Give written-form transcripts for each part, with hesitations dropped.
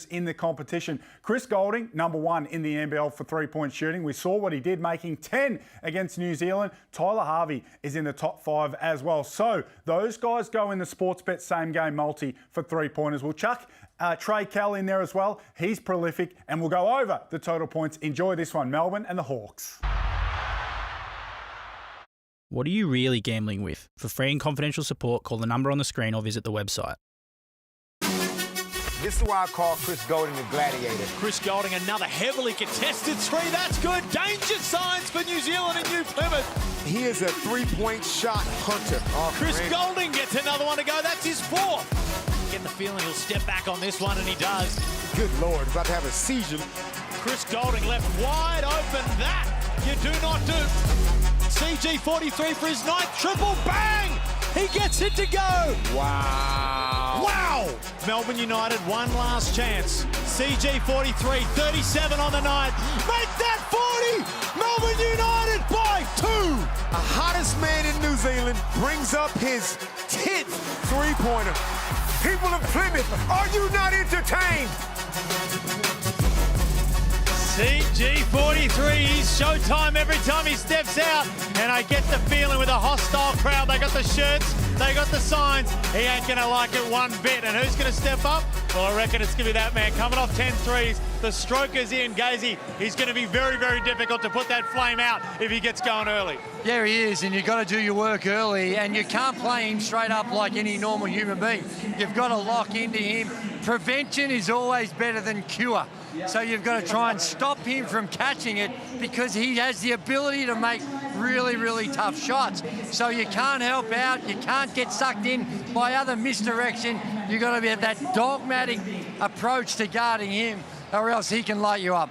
in the competition. Chris Goulding, #1 in the NBL for three-point shooting. We saw what he did, making 10 against New Zealand. Tyler Harvey is in the top 5 as well. So those guys go in the Sportsbet same game multi for three-pointers. We'll chuck Trey Kell in there as well. He's prolific, and we'll go over the total points. Enjoy this one, Melbourne and the Hawks. What are you really gambling with? For free and confidential support, call the number on the screen or visit the website. This is why I call Chris Goulding the gladiator. Chris Goulding, another heavily contested three. That's good. Danger signs for New Zealand and New Plymouth. He is a three-point shot hunter. Chris Goulding gets another one to go. That's his 4th. Get the feeling he'll step back on this one, and he does. Good Lord, he's about to have a seizure. Chris Goulding left wide open. That you do not do. CG 43 for his 9th triple. Bang! He gets it to go. Wow. Wow! Melbourne United, one last chance. CG 43, 37 on the night. Make that 40! Melbourne United by 2! The hottest man in New Zealand brings up his 10th three-pointer. People of Plymouth, are you not entertained? CG 43, he's showtime every time he steps out. And I get the feeling with a hostile crowd, they got the shirts, they got the signs. He ain't gonna like it one bit. And who's gonna step up? Well, I reckon it's gonna be that man coming off 10 threes. The stroker's in, Gazy. He's gonna be very, very difficult to put that flame out if he gets going early. Yeah, he is, and you've got to do your work early, and you can't play him straight up like any normal human being. You've got to lock into him. Prevention is always better than cure. So you've got to try and stop him from catching it because he has the ability to make really, really tough shots. So you can't help out. You can't get sucked in by other misdirection. You've got to have that dogmatic approach to guarding him, or else he can light you up.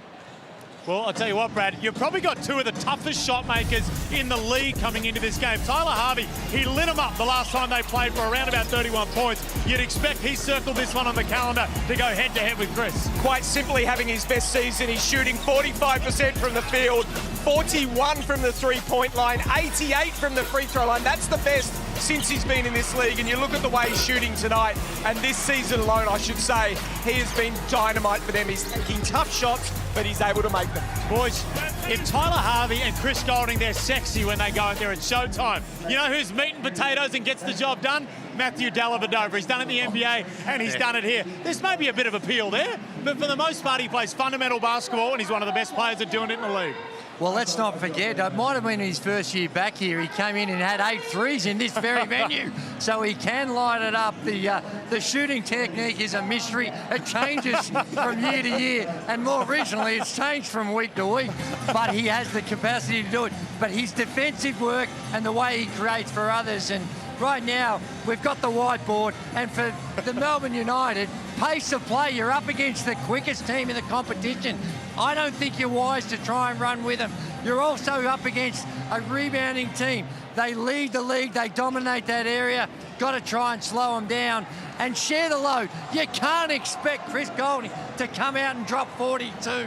Well, I'll tell you what, Brad, you've probably got two of the toughest shot makers in the league coming into this game. Tyler Harvey, he lit them up the last time they played for around about 31 points. You'd expect he circled this one on the calendar to go head-to-head with Chris. Quite simply having his best season. He's shooting 45% from the field, 41 from the three-point line, 88 from the free throw line. That's the best since he's been in this league. And you look at the way he's shooting tonight, and this season alone, I should say, he has been dynamite for them. He's taking tough shots, but he's able to make them. Boys, if Tyler Harvey and Chris Goulding, they're sexy when they go out there. It's showtime. You know who's meat and potatoes and gets the job done? Matthew Dellavedova. He's done it in the NBA, and he's done it here. There's maybe a bit of appeal there, but for the most part, he plays fundamental basketball, and he's one of the best players at doing it in the league. Well, let's not forget, it might have been his first year back here. He came in and had 8 threes in this very venue. So he can light it up. The shooting technique is a mystery. It changes from year to year. And more recently, it's changed from week to week. But he has the capacity to do it. But his defensive work and the way he creates for others. And right now, we've got the whiteboard. And for the Melbourne United, pace of play, you're up against the quickest team in the competition. I don't think you're wise to try and run with them. You're also up against a rebounding team. They lead the league, they dominate that area. Got to try and slow them down and share the load. You can't expect Chris Goulding to come out and drop 42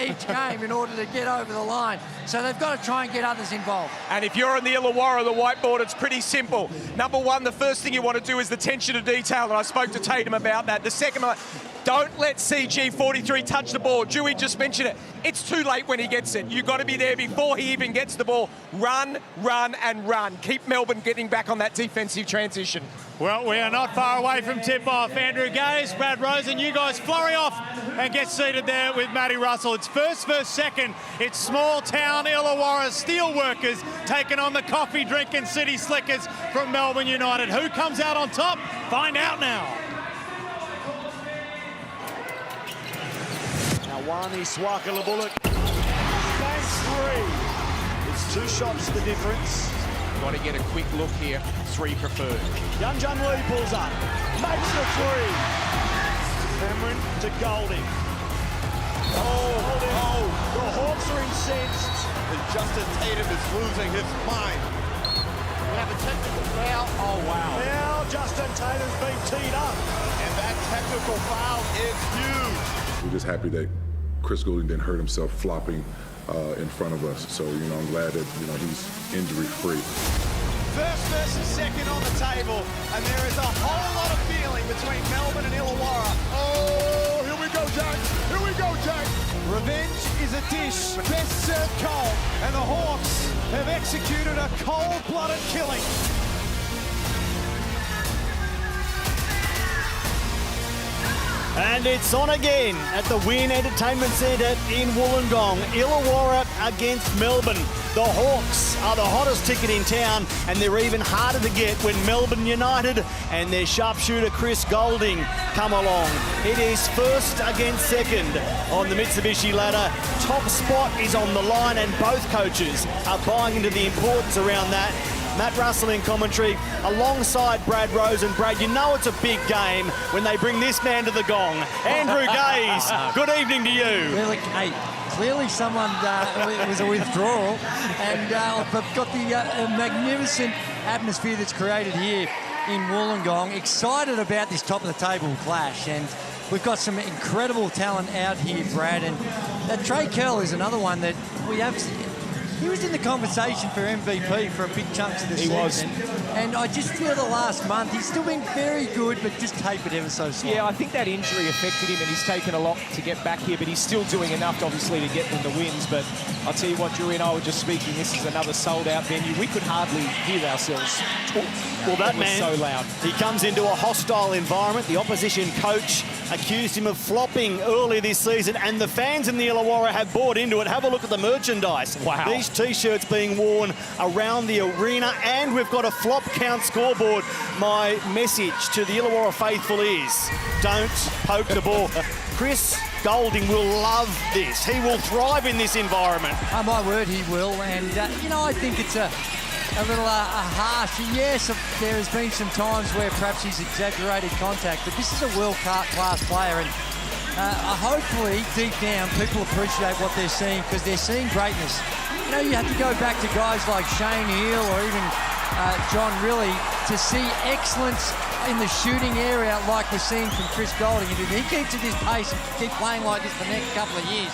each game in order to get over the line. So they've got to try and get others involved. And if you're on the Illawarra, the whiteboard, it's pretty simple. Number one, the first thing you want to do is the attention to detail, and I spoke to Tatum about that. The second one, don't let CG 43 touch the ball. Dewey just mentioned it. It's too late when he gets it. You've got to be there before he even gets the ball. Run, run, and run. Keep Melbourne getting back on that defensive transition. Well, we are not far away from tip-off. Andrew Gaze, Brad Rosen, you guys flurry off and get seated there with Matty Russell. It's first versus second. It's small-town Illawarra steelworkers taking on the coffee-drinking city slickers from Melbourne United. Who comes out on top? Find out now. Wani Swaka-Labullock banks 3. It's 2 shots the difference. Want to get a quick look here. 3 preferred. Yunjun Lee pulls up, makes the 3. Cameron to Goulding. The Hawks are incensed. And Justin Tatum is losing his mind. We have a technical foul. Oh, wow. Now Justin Tatum's been teed up. And that technical foul is huge. We're just happy that Chris Goulding didn't hurt himself flopping in front of us. So, I'm glad that, he's injury-free. First versus second on the table, and there is a whole lot of feeling between Melbourne and Illawarra. Oh, here we Revenge is a dish best served cold, and the Hawks have executed a cold-blooded killing. And it's on again at the Wynn Entertainment Centre in Wollongong. Illawarra against Melbourne. The Hawks are the hottest ticket in town, and they're even harder to get when Melbourne United and their sharpshooter Chris Golding come along. It is first against second on the Mitsubishi ladder. Top spot is on the line, and both coaches are buying into the importance around that. Matt Russell in commentary alongside Brad Rose. And Brad, you know it's a big game when they bring this man to the gong. Andrew Gaze, good evening to you. Really, hey, clearly someone it was a withdrawal, and but got the magnificent atmosphere that's created here in Wollongong. Excited about this top of the table clash, and we've got some incredible talent out here, Brad. And Trey Curl is another one that we have. He was in the conversation for MVP for a big chunks of the season. Was. And I just feel the last month, he's still been very good, but just tapered ever so slightly. Yeah, I think that injury affected him, and he's taken a lot to get back here, but he's still doing enough, obviously, to get them the wins. But I'll tell you what, Drew and I were just speaking, this is another sold-out venue. We could hardly hear ourselves. Well, that man, was so loud. He comes into a hostile environment. The opposition coach accused him of flopping early this season, and the fans in the Illawarra have bought into it. Have a look at the merchandise. Wow. These T-shirts being worn around the arena, and we've got a flop count scoreboard. My message to the Illawarra faithful is, don't poke the ball. Chris Golding will love this. He will thrive in this environment. Oh, my word, he will. And, you know, I think it's a little harsh. Yes, there has been some times where perhaps he's exaggerated contact, but this is a world-class player, and hopefully, deep down, people appreciate what they're seeing, because they're seeing greatness. You know, you have to go back to guys like Shane Hill or even John Riley to see excellence in the shooting area like we're seeing from Chris Golding. And if he keeps at this pace and keep playing like this for the next couple of years,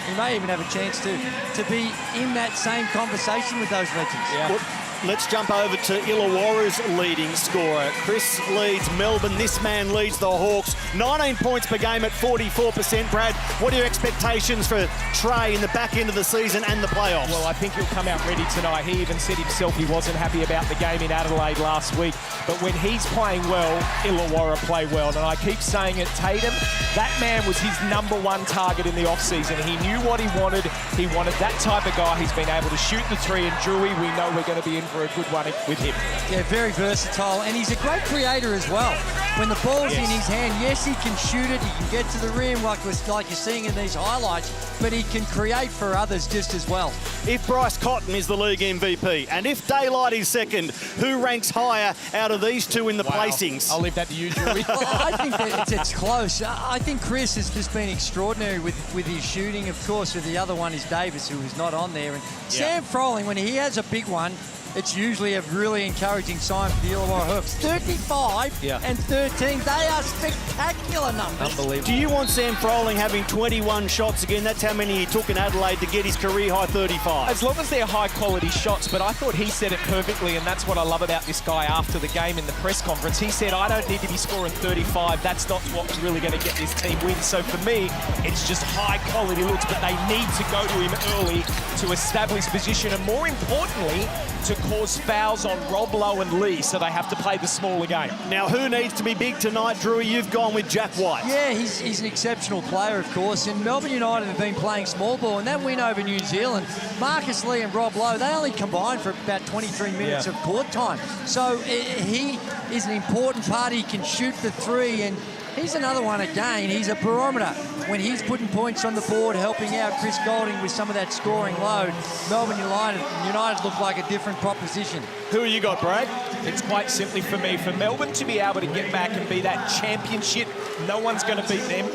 he may even have a chance to be in that same conversation with those legends. Yeah. Well, let's jump over to Illawarra's leading scorer. Chris leads Melbourne. This man leads the Hawks. 19 points per game at 44%. Brad, what are your expectations for Trey in the back end of the season and the playoffs? Well, I think he'll come out ready tonight. He even said himself he wasn't happy about the game in Adelaide last week. But when he's playing well, Illawarra play well. And I keep saying it, Tatum, that man was his #1 target in the off-season. He knew what he wanted. He wanted that type of guy. He's been able to shoot the three. And Drewy, we know we're going to be in for a good one with him. Yeah, very versatile, and he's a great creator as well. When the ball's in his hand, yes, he can shoot it, he can get to the rim like you're seeing in these highlights, but he can create for others just as well. If Bryce Cotton is the league MVP, and if Daylight is second, who ranks higher out of these two in the placings? I'll leave that to you, Drewy. Well, I think that it's close. I think Chris has just been extraordinary with his shooting. Of course, with the other one is Davis, who is not on there. And Sam Froling, when he has a big one, it's usually a really encouraging sign for the Illawarra Hawks. 35 and 13, they are spectacular numbers. Unbelievable. Do you want Sam Froling having 21 shots again? That's how many he took in Adelaide to get his career high 35. As long as they're high-quality shots, but I thought he said it perfectly, and that's what I love about this guy after the game in the press conference. He said, I don't need to be scoring 35. That's not what's really going to get this team wins. So for me, it's just high-quality looks, but they need to go to him early to establish position, and more importantly, to cause fouls on Rob Lowe and Lee, so they have to play the smaller game. Now, who needs to be big tonight, Drewy? You've gone with Jack White. Yeah, he's an exceptional player, of course, and Melbourne United have been playing small ball, and that win over New Zealand, Marcus Lee and Rob Lowe, they only combined for about 23 minutes of court time. So he is an important part. He can shoot the three, and he's another one again. He's a barometer. When he's putting points on the board, helping out Chris Golding with some of that scoring load, Melbourne United look like a different proposition. Who you got, Brad? It's quite simply for me, for Melbourne to be able to get back and be that championship, no one's going to beat them,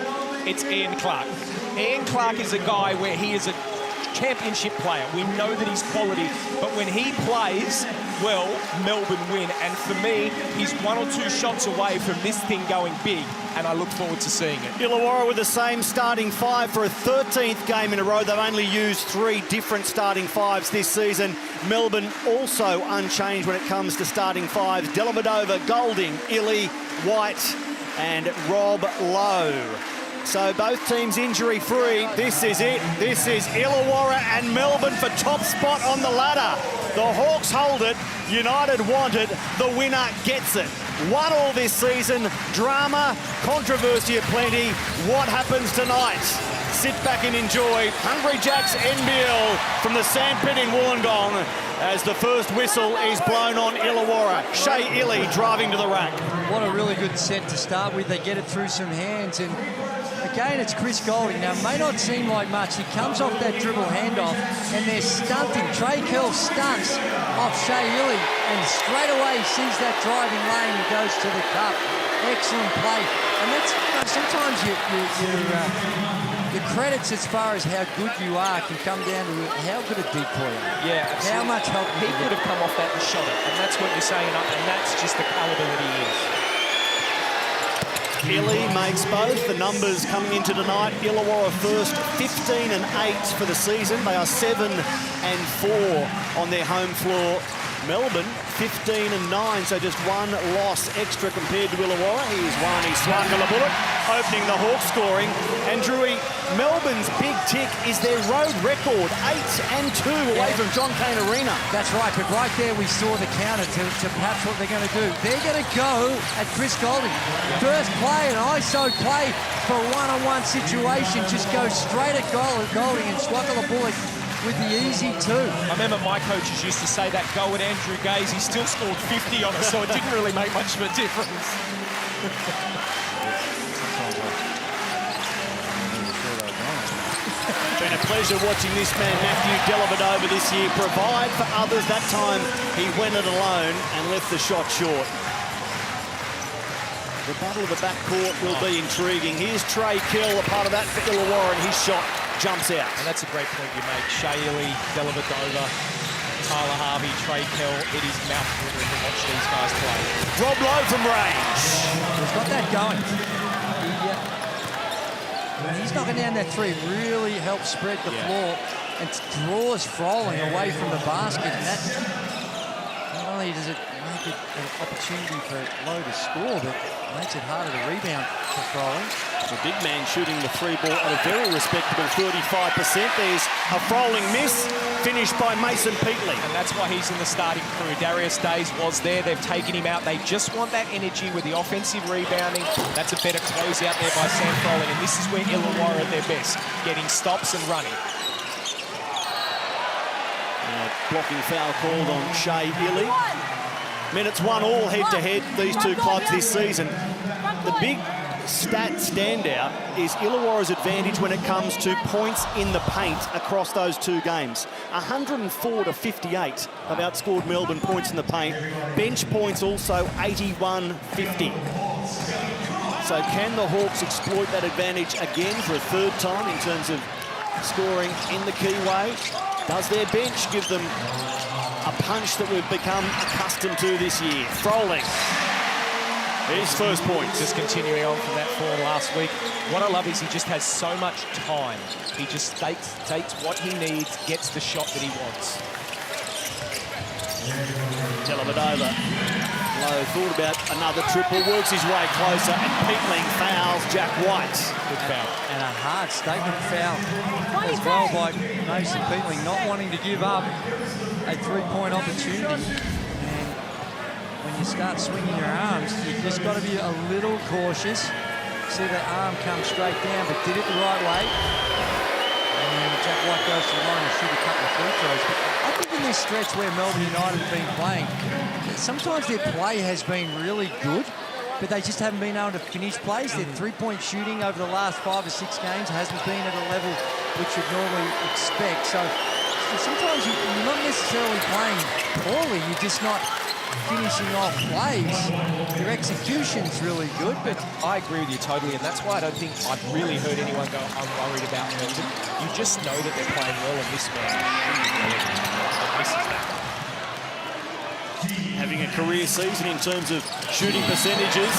it's Ian Clark. Ian Clark is a guy where he is a championship player. We know that he's quality, but when he plays well, Melbourne win. And for me, he's 1 or 2 shots away from this thing going big, and I look forward to seeing it. Illawarra with the same starting 5 for a 13th game in a row. They've only used 3 different starting 5s this season. Melbourne also unchanged when it comes to starting 5s. Dellavedova, Golding, Illy, White and Rob Lowe. So both teams injury-free. This is it. This is Illawarra and Melbourne for top spot on the ladder. The Hawks hold it. United want it. The winner gets it. 1-1 this season. Drama, controversy aplenty. What happens tonight? Sit back and enjoy Hungry Jack's NBL from the sandpit in Wollongong as the first whistle is blown on Illawarra. Shea Illy driving to the rack. What a really good set to start with. They get it through some hands, and again, it's Chris Golding. Now, it may not seem like much. He comes off that dribble handoff, and they're stunting. Trey Curl stunts off Shea Illy, and straight away sees that driving lane and goes to the cup. Excellent play. And that's, sometimes the credits as far as how good you are can come down to how good a decoy you are. Yeah, absolutely. How much help he could have come off that and shot it, and that's what you're saying, and that's just the caliber that he is. Illy makes both. The numbers coming into tonight. Illawarra first, 15 and 8 for the season. They are 7 and 4 on their home floor. Melbourne, 15 and 9, so just one loss extra compared to Illawarra. Here's Wani Swakala-Bullock opening the Hawks scoring. And Drewy, Melbourne's big tick is their road record, 8 and 2 away from John Cain Arena. That's right, but right there we saw the counter to perhaps what they're going to do. They're going to go at Chris Golding. First play, an ISO play for a one-on-one situation. Just go straight at Golding and Swakala-Bullock with the easy two. I remember my coaches used to say that go at Andrew Gaze, he still scored 50 on us, so it didn't really make much of a difference. Been a pleasure watching this man, Matthew Dellavedova, this year provide for others. That time he went it alone and left the shot short. The battle of the backcourt will be intriguing. Here's Trey Kill, a part of that for Illawarra, and his shot jumps out. And that's a great point you make. Shea Illy, Dellavedova, Tyler Harvey, Trey Kell. It is mouth-watering to watch these guys play. Rob Lowe from range. He's got that going. He's knocking down that three, really helps spread the floor and draws Froling away from the basket. And that, not only does it make it an opportunity for Lowe to score, but makes it harder to rebound for Froling. The big man shooting the three ball at a very respectable 35%. There's a Froling miss, finished by Mason Peatley. And that's why he's in the starting crew. Darius Days was there. They've taken him out. They just want that energy with the offensive rebounding. That's a better close out there by Sam Froling. And this is where Illawarra are at their best, getting stops and running. Blocking foul called on Shea Illy. Minutes 1-1 head-to-head, these two clubs this season. The big stat standout is Illawarra's advantage when it comes to points in the paint across those two games. 104 to 58 have outscored Melbourne points in the paint. Bench points also 81-50. So can the Hawks exploit that advantage again for a third time in terms of scoring in the key way? Does their bench give them a punch that we've become accustomed to this year? Froling. His first point. Just continuing on from that form last week. What I love is he just has so much time. He just takes what he needs, gets the shot that he wants. Dellavedova. Lowe thought about another triple, works his way closer, and Peatling fouls Jack White. Good foul. And a hard statement foul as well by Mason Peatling, not wanting to give up a three-point opportunity. When you start swinging your arms, you've just got to be a little cautious. See the arm come straight down, but did it the right way. And then Jack White goes to the line and shoot a couple of free throws. But I think in this stretch where Melbourne United have been playing, sometimes their play has been really good, but they just haven't been able to finish plays. Their three-point shooting over the last 5 or 6 games hasn't been at a level which you'd normally expect. So sometimes you're not necessarily playing poorly, you're just not finishing off plays. Your execution's really good, but I agree with you totally, and that's why I don't think I've really heard anyone go, I'm worried about Melbourne. You just know that they're playing well, and this man misses that. Having a career season in terms of shooting percentages.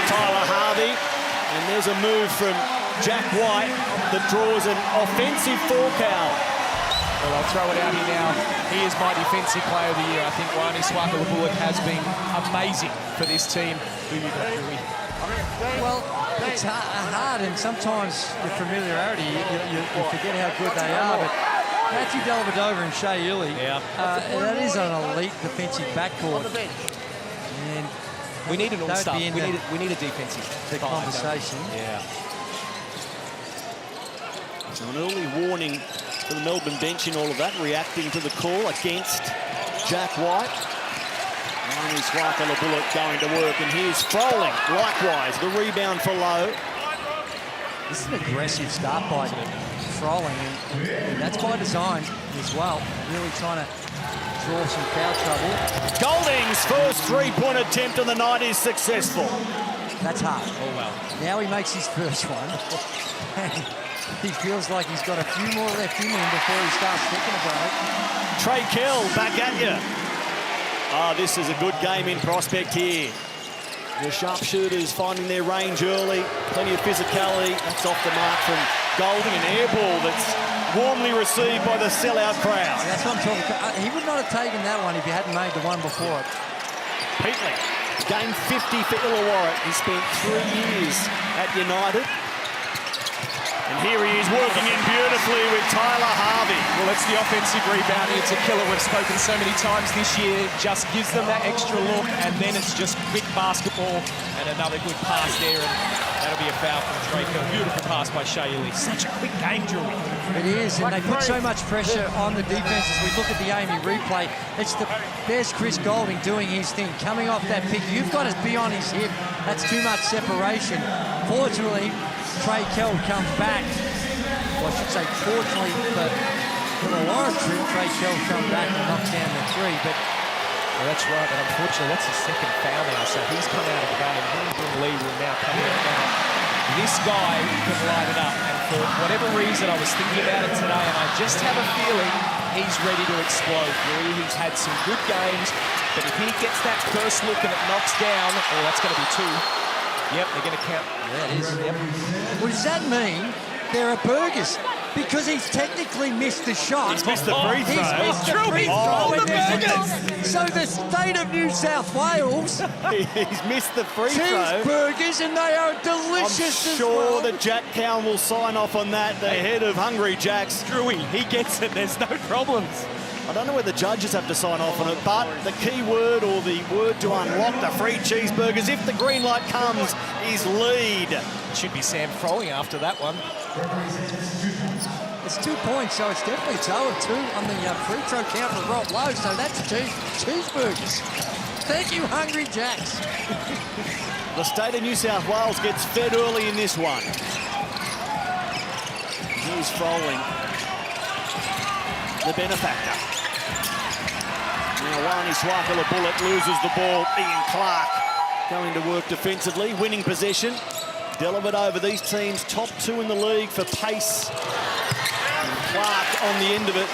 Tyler Harvey, and there's a move from Jack White that draws an offensive foul. Well, I'll throw it out here now. He is my defensive player of the year. I think Wani Swakala-Bullock has been amazing for this team. Who you got, Drewy? well, it's hard, and sometimes the familiarity, you forget how good they are. But Matthew Dellavedova and Shea Ili, that is an elite defensive backcourt. And we need an all-star. We need a defensive conversation. Yeah. So an early warning for the Melbourne bench in all of that, reacting to the call against Jack White. Marnie Swakala-Bullock going to work, and here's Froling, likewise, the rebound for Lowe. This is an aggressive start by Froling, and that's by design as well, really trying to draw some foul trouble. Golding's first three-point attempt on the night is successful. That's hard. Oh, well. Now he makes his first one. He feels like he's got a few more left in him before he starts thinking about it. Trey Kell back at you. Oh, this is a good game in prospect here. The sharpshooters finding their range early. Plenty of physicality. That's off the mark from Golding. An air ball that's warmly received by the sellout crowd. That's what I'm talking about. He would not have taken that one if he hadn't made the one before it. Peatley, game 50 for Illawarra. He spent 3 years at United. And here he is working in beautifully with Tyler Harvey. Well, it's the offensive rebounding. It's a killer. We've spoken so many times this year. Just gives them that extra look, and then it's just quick basketball and another good pass there, and that'll be a foul from Drake. A beautiful pass by Shea Ili. Such a quick game, Drew. It is, and they put so much pressure on the defense as we look at the Amy replay. There's Chris Golding doing his thing, coming off that pick. You've got to be on his hip. That's too much separation. Fortunately, Trey Kell comes back. Well, I should say, fortunately for Illawarra, Trey Kell comes back and knocks down the three. But well, that's right, but unfortunately, that's his second foul now. So he's come out of the game. Harvey Lee will now come out now. This guy can light it up, and for whatever reason, I was thinking about it today, and I just have a feeling he's ready to explode. Really, he's had some good games, but if he gets that first look and it knocks down, oh, that's going to be 2. Yep, they're going to count. Yeah, it is. Yep. What does that mean? There are burgers. Because he's technically missed the shot. He's missed the free throw. He's missed the free throw. So the state of New South Wales... He's missed the free throw. Cheeseburgers, and they are delicious I'm as sure well. that Jack Cowan will sign off on that, the head of Hungry Jacks. Drewy, he gets it. There's no problems. I don't know whether the judges have to sign off on it, but the key word or the word to unlock the free cheeseburgers, if the green light comes, is lead. It should be Sam Froling after that one. It's 2 points, so it's definitely 2 of 2 on the free throw count for Rob Lowe, so that's cheeseburgers. Thank you, Hungry Jacks. The state of New South Wales gets fed early in this one. Here's Froling, the benefactor. Now Wani Swakala-Bullock loses the ball. Ian Clark going to work defensively, winning possession. Dellavedova, these teams top 2 in the league for pace. And Clark on the end of it.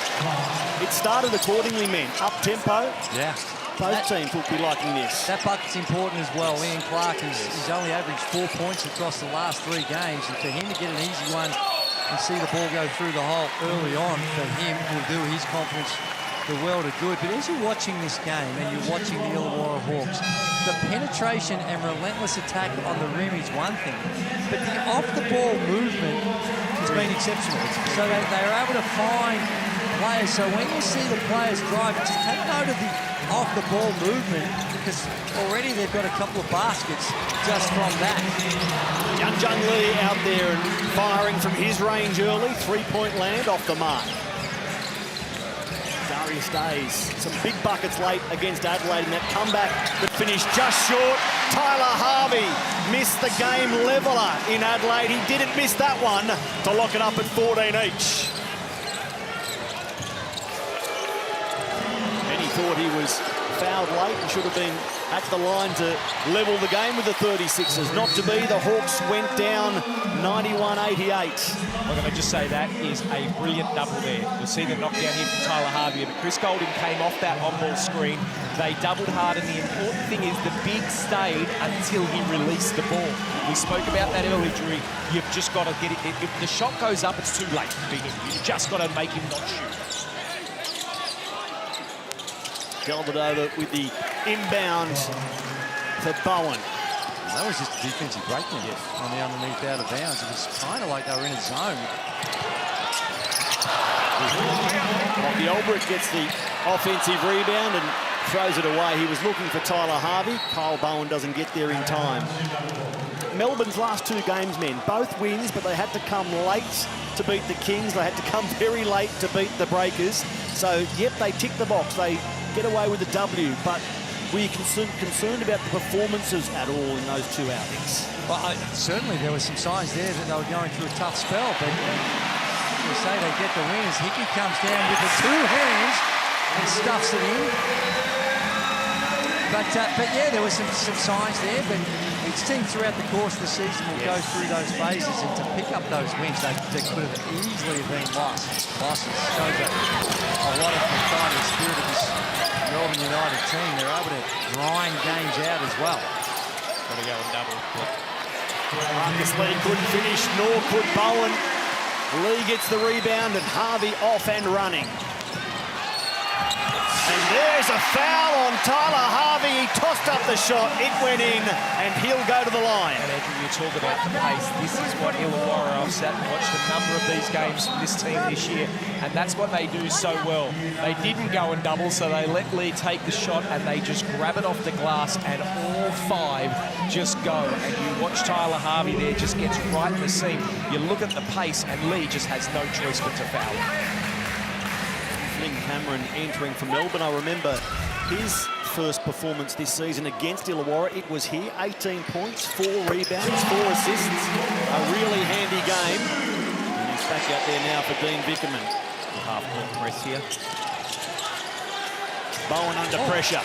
It started accordingly, men. Up tempo. Yeah. Both teams will be liking this. That bucket's important as well. Ian Clark has only averaged 4 points across the last 3 games, and for him to get an easy one and see the ball go through the hole early on, for him will do his confidence the world of good. But as you're watching this game and you're watching the Illawarra Hawks, the penetration and relentless attack on the rim is one thing, but the off-the-ball movement has been exceptional. So they are able to find players. So when you see the players drive, just take note of the off-the-ball movement, because already they've got a couple of baskets just from that. Jung Lee out there and firing from his range early. 3-point land off the mark. Darius Days, some big buckets late against Adelaide in that comeback that finished just short. Tyler Harvey missed the game leveler in Adelaide. He didn't miss that one to lock it up at 14 each. Many thought he was fouled late and should have been at the line to level the game with the 36ers. Not to be. The Hawks went down 91-88. I'm going to just say that is a brilliant double there. You'll see the knockdown here from Tyler Harvey, but Chris Golding came off that on-ball screen. They doubled hard, and the important thing is the big stayed until he released the ball. We spoke about that earlier, Drew. You've just got to get it. If the shot goes up, it's too late for him. You've just got to make him not shoot. Dellavedova with the inbound to Bowen. That was just a defensive breakdown on the underneath out of bounds. It was kind of like they were in a zone. Lockie Olbrich gets the offensive rebound and throws it away. He was looking for Tyler Harvey. Kyle Bowen doesn't get there in time. Melbourne's last 2 games, men, both wins, but they had to come late to beat the Kings. They had to come very late to beat the Breakers. So, yep, they tick the box. They get away with the W, but were you concerned about the performances at all in those 2 outings? Well, certainly there were some signs there that they were going through a tough spell, but you say they get the wins. Hickey comes down with the 2 hands and stuffs it in. But yeah, there were some signs there, but each team throughout the course of the season will go through those phases, and to pick up those wins, they could have easily been losses. Shows a lot of the fighting spirit of this Melbourne United team. They're able to grind games out as well. Got to go and double. Marcus Lee couldn't finish, nor could Bowen. Lee gets the rebound and Harvey off and running. And there's a foul on Tyler Harvey. He tossed up the shot, it went in, and he'll go to the line. And Andrew, you talk about the pace. This is what Illawarra, I've sat and watched a number of these games from this team this year, and that's what they do so well. They didn't go and double, so they let Lee take the shot, and they just grab it off the glass, and all 5 just go. And you watch Tyler Harvey there, just gets right in the seam. You look at the pace, and Lee just has no choice but to foul. Cameron entering for Melbourne. I remember his first performance this season against Illawarra. It was here, 18 points, 4 rebounds, 4 assists. A really handy game. And he's back out there now for Dean Vickerman. Half-court press here. Bowen under pressure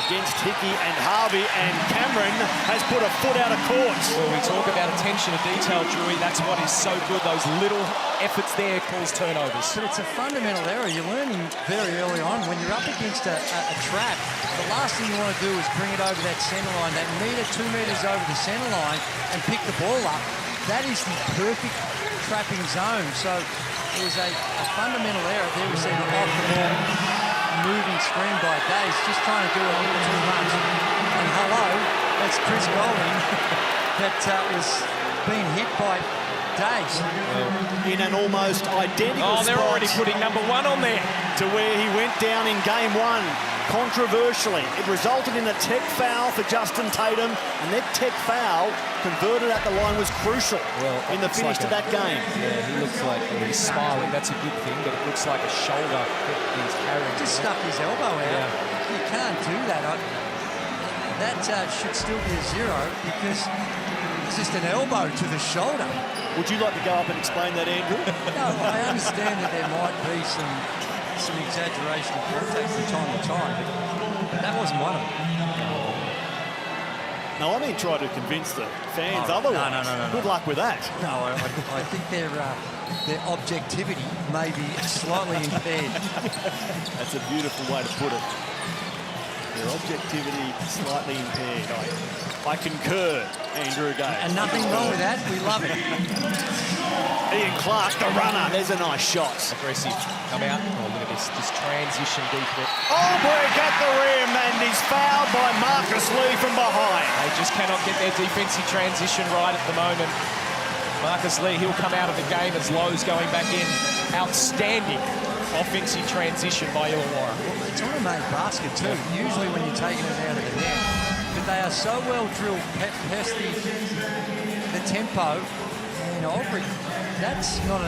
against Hickey and Harvey, and Cameron has put a foot out of court. Well, we talk about attention to detail, Drewy. That's what is so good. Those little efforts there cause turnovers. But it's a fundamental error. You're learning very early on when you're up against a trap. The last thing you want to do is bring it over that centre line, that metre, 2 metres over the centre line, and pick the ball up. That is the perfect trapping zone. So it was a fundamental error there. We see the off the ball moving screen by Days, just trying to do a little too much. And hello, that's Chris Golding that was being hit by Days. In an almost identical they're spot already putting number 1 on there. to where he went down in game 1. Controversially, it resulted in a tech foul for Justin Tatum, and that tech foul converted at the line was crucial in the finish to that game. Yeah, he looks like he's smiling. That's a good thing, but it looks like a shoulder that he's carrying. Just stuck his elbow out. Yeah. You can't do that. That should still be a 0 because it's just an elbow to the shoulder. Would you like to go up and explain that, Andrew? No, I understand that there might be some exaggeration of contact from time to time, but that wasn't one of them. No, I mean try to convince the fans otherwise. No. Good luck with that. No, I think their objectivity may be slightly impaired. That's a beautiful way to put it. Their objectivity slightly impaired. I concur, Andrew again. And nothing wrong with that. We love it. Ian Clark, the runner. There's a nice shot. Aggressive. Come out. Oh, look at this. Just transition defense. Olbrich at the rim, and he's fouled by Marcus Lee from behind. They just cannot get their defensive transition right at the moment. Marcus Lee, he'll come out of the game as Lowe's going back in. Outstanding offensive transition by Illawarra. Well, it's on a made basket too, usually when you're taking it out of the net. But they are so well drilled past the tempo. And Olbrich, that's not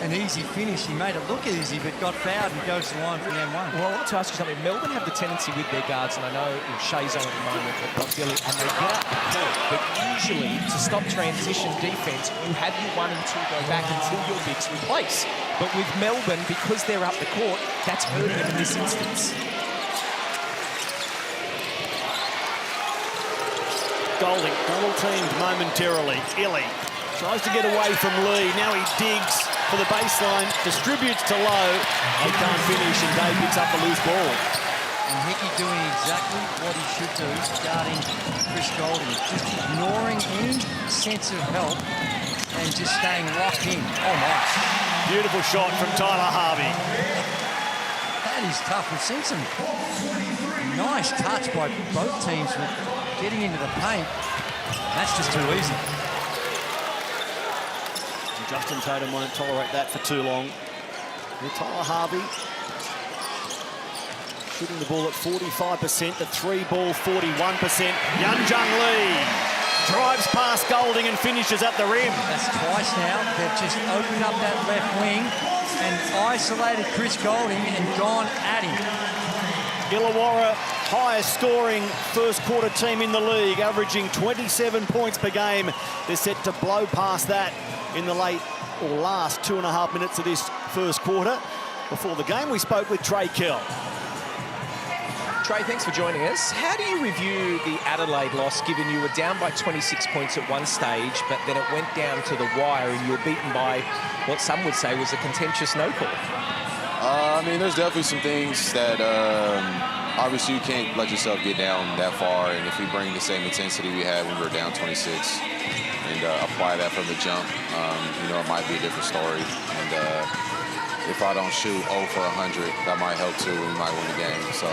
an easy finish. He made it look easy, but got fouled and goes to the line for the M1. Well, I want to ask you something. Melbourne have the tendency with their guards, and I know Shea's on at the moment, but Dilly, and they get up the court. But usually, to stop transition defense, you have your 1 and 2 go back until your bigs replace. But with Melbourne, because they're up the court, that's hurting them in this instance. Golding double-teamed momentarily. Illy tries to get away from Lee. Now he digs for the baseline, distributes to Lowe. He can't finish, and Dave picks up the loose ball. And Hickey doing exactly what he should do, guarding Chris Golding. Just ignoring any sense of help and just staying locked in. Oh, nice. Beautiful shot from Tyler Harvey. That is tough. We've seen some nice touch by both teams with getting into the paint, that's just too easy. And Justin Tatum won't tolerate that for too long. With Tyler Harvey shooting the ball at 45%, the three ball 41%. Youngjoong Lee drives past Golding and finishes at the rim. That's twice now. They've just opened up that left wing and isolated Chris Golding and gone at him. Illawarra, highest scoring first quarter team in the league, averaging 27 points per game. They're set to blow past that in the last 2.5 minutes of this first quarter. Before the game, we spoke with Trey Kell. Trey, thanks for joining us. How do you review the Adelaide loss, given you were down by 26 points at one stage, but then it went down to the wire and you were beaten by what some would say was a contentious no call? I mean, there's definitely some things that obviously you can't let yourself get down that far, and if we bring the same intensity we had when we were down 26 and apply that from the jump, you know, it might be a different story. And if I don't shoot 0 for 100, that might help too, and we might win the game. So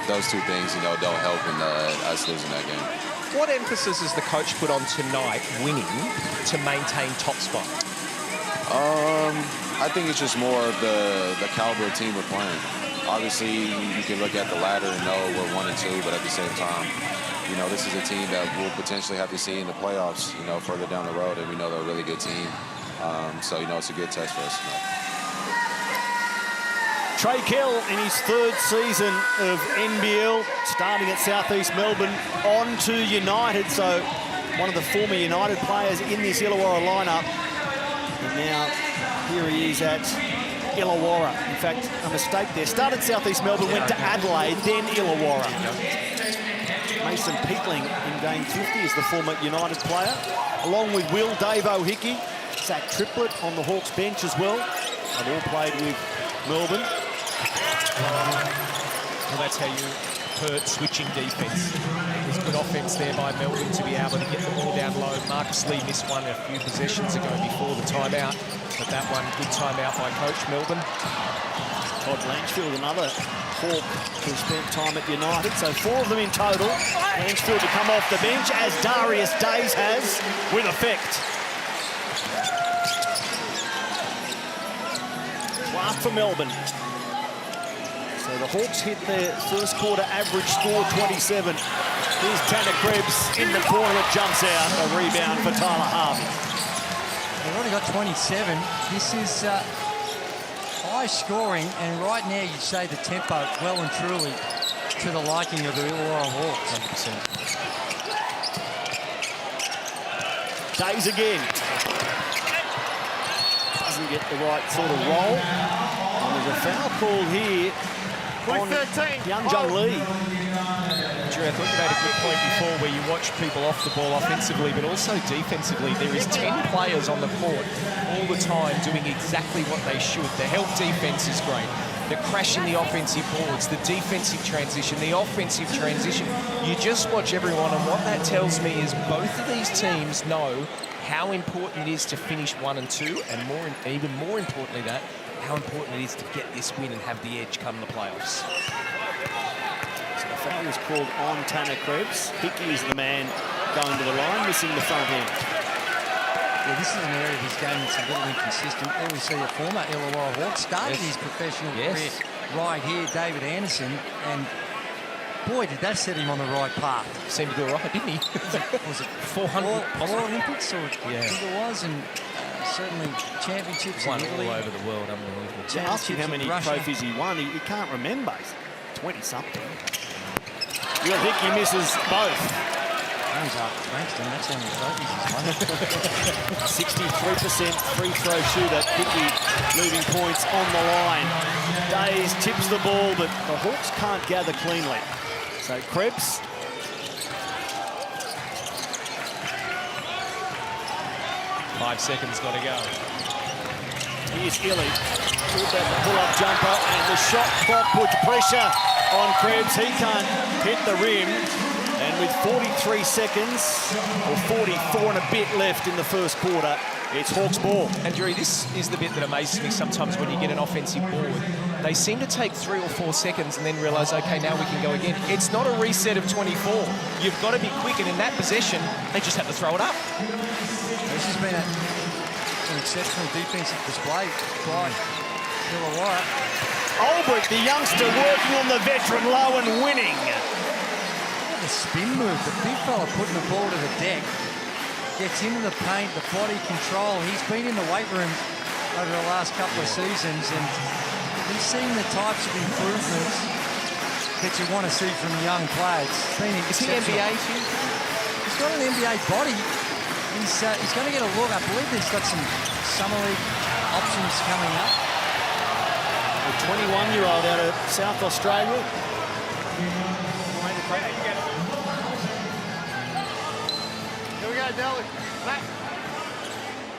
those two things, you know, don't help in us losing that game. What emphasis has the coach put on tonight, winning, to maintain top spot? I think it's just more of the caliber of team we're playing. Obviously, you can look at the ladder and know we're 1 and 2, but at the same time, you know, this is a team that we'll potentially have to see in the playoffs, you know, further down the road, and we know they're a really good team. So, you know, it's a good test for us tonight. Trey Kell in his third season of NBL, starting at Southeast Melbourne, on to United. So one of the former United players in this Illawarra lineup. And now here he is at Illawarra. In fact, a mistake there. Started Southeast Melbourne, went to Adelaide, then Illawarra. Mason Peatling in game 50 is the former United player, along with Will Davo Hickey. Zach Triplett on the Hawks bench as well. They've all played with Melbourne. Well, that's how you hurt switching defence. There's good offence there by Melbourne to be able to get the ball down low. Marcus Lee missed one a few possessions ago before the timeout, but that one, good timeout by Coach Melbourne. Todd Lanchfield, another Hawk who spent time at United, so 4 of them in total. Lanchfield to come off the bench, as Darius Days has, with effect. Clark for Melbourne. So the Hawks hit their first quarter average score, 27. Here's Tanner Krebs in the corner, it jumps out. A rebound for Tyler Harvey. They've already got 27. This is high scoring, and right now you'd say the tempo well and truly to the liking of the Illawarra Hawks. 100%. Days again. Doesn't get the right sort of roll. And there's a foul call here on Youngjoong Lee. Drew, I thought you made a good point before where you watch people off the ball offensively, but also defensively. There is 10 players on the court all the time doing exactly what they should. The help defense is great. The crashing the offensive boards, the defensive transition, the offensive transition. You just watch everyone, and what that tells me is both of these teams know how important it is to finish 1 and 2, and even more importantly how important it is to get this win and have the edge come the playoffs. So the foul was called on Tanner Krebs. Hickey is the man going to the line, missing the front end. Yeah, this is an area of his game that's a little inconsistent. There we see a former Illawarra Hawk started his professional career right here, David Anderson, and boy, did that set him on the right path. Seemed to go right, didn't he? Was it 400 Olympics, or I think it was, and certainly championships in Italy. All over the world, unbelievable. Ask him how many trophies he won. He can't remember. 20-something. Will Hickey misses both. That's how many trophies he's won. 63% free throw shooter. Hickey leaving points on the line. Days tips the ball, but the Hawks can't gather cleanly. So Krebs. Five seconds got to go. Here's Illy. Pull-up jumper, and the shot clock puts pressure on Krebs. He can't hit the rim. And with 43 seconds, or 44 and a bit left in the first quarter, It's Hawks ball. And Drew, this is the bit that amazes me sometimes when you get an offensive board. They seem to take 3 or 4 seconds and then realise, OK, now we can go again. It's not a reset of 24. You've got to be quick, and in that possession, they just have to throw it up. This has been an exceptional defensive display by Illawarra. Albrecht, the youngster, working on the veteran low and winning. The spin move, the big fella putting the ball to the deck. Gets into the paint, the body control. He's been in the weight room over the last couple of seasons, and he's seen the types of improvements that you want to see from young players. Is he NBA too? He's got an NBA body. He's going to get a look. I believe he's got some summer league options coming up. A 21-year-old out of South Australia. Here we go, Delly. Matt.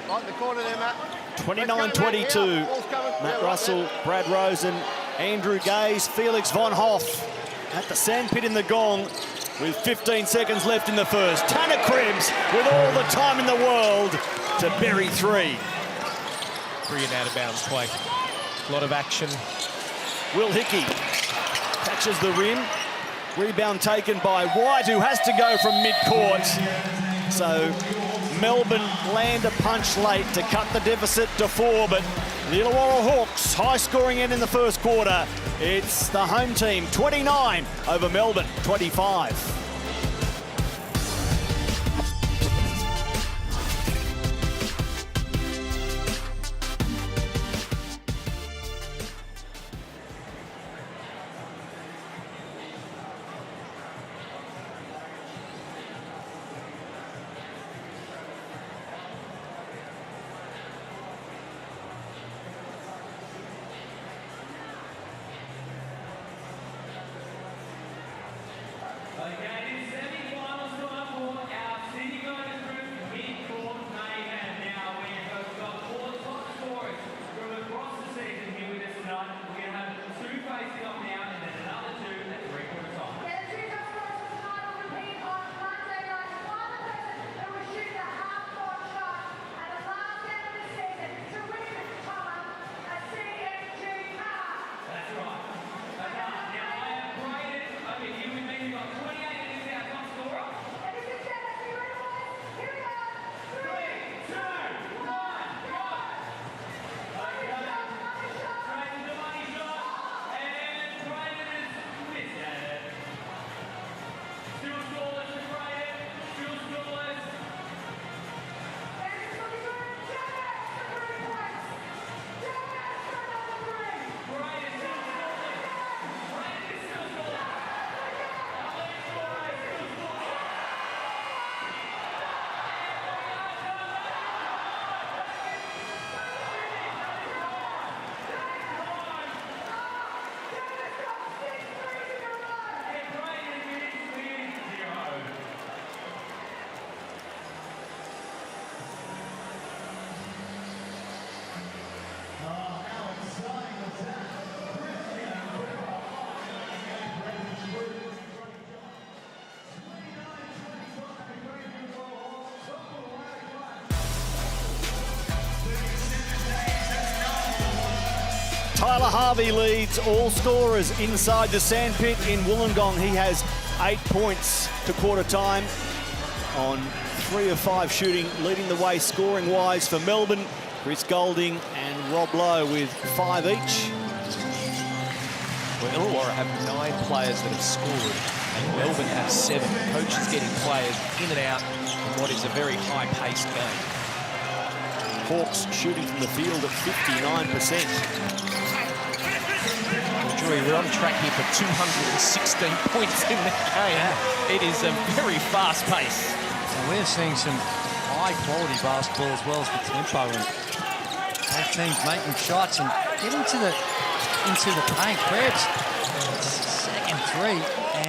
Right in the corner there, Matt. 29-22. Matt Russell, Brad Rosen, Andrew Gaze, Felix Von Hoff at the sandpit in the Gong with 15 seconds left in the first. Tanner Cribbs with all the time in the world to bury 3. Brilliant out-of-bounds play. A lot of action. Will Hickey catches the rim. Rebound taken by White, who has to go from mid-court. So Melbourne land a punch late to cut the deficit to 4, but the Illawarra Hawks, high-scoring end in the first quarter. It's the home team, 29 over Melbourne, 25. Tyler Harvey leads all scorers inside the sandpit in Wollongong. He has 8 points to quarter time on 3 of 5 shooting, leading the way scoring-wise for Melbourne. Chris Golding and Rob Lowe with 5 each. Well, Illawarra have 9 players that have scored, and Melbourne have 7. Coaches getting players in and out in what is a very high-paced game. Hawks shooting from the field at 59%. We're on track here for 216 points in the game. Yeah. It is a very fast pace. And we're seeing some high-quality basketball as well as the tempo, and both teams making shots and getting into the paint. Krebs, second 3,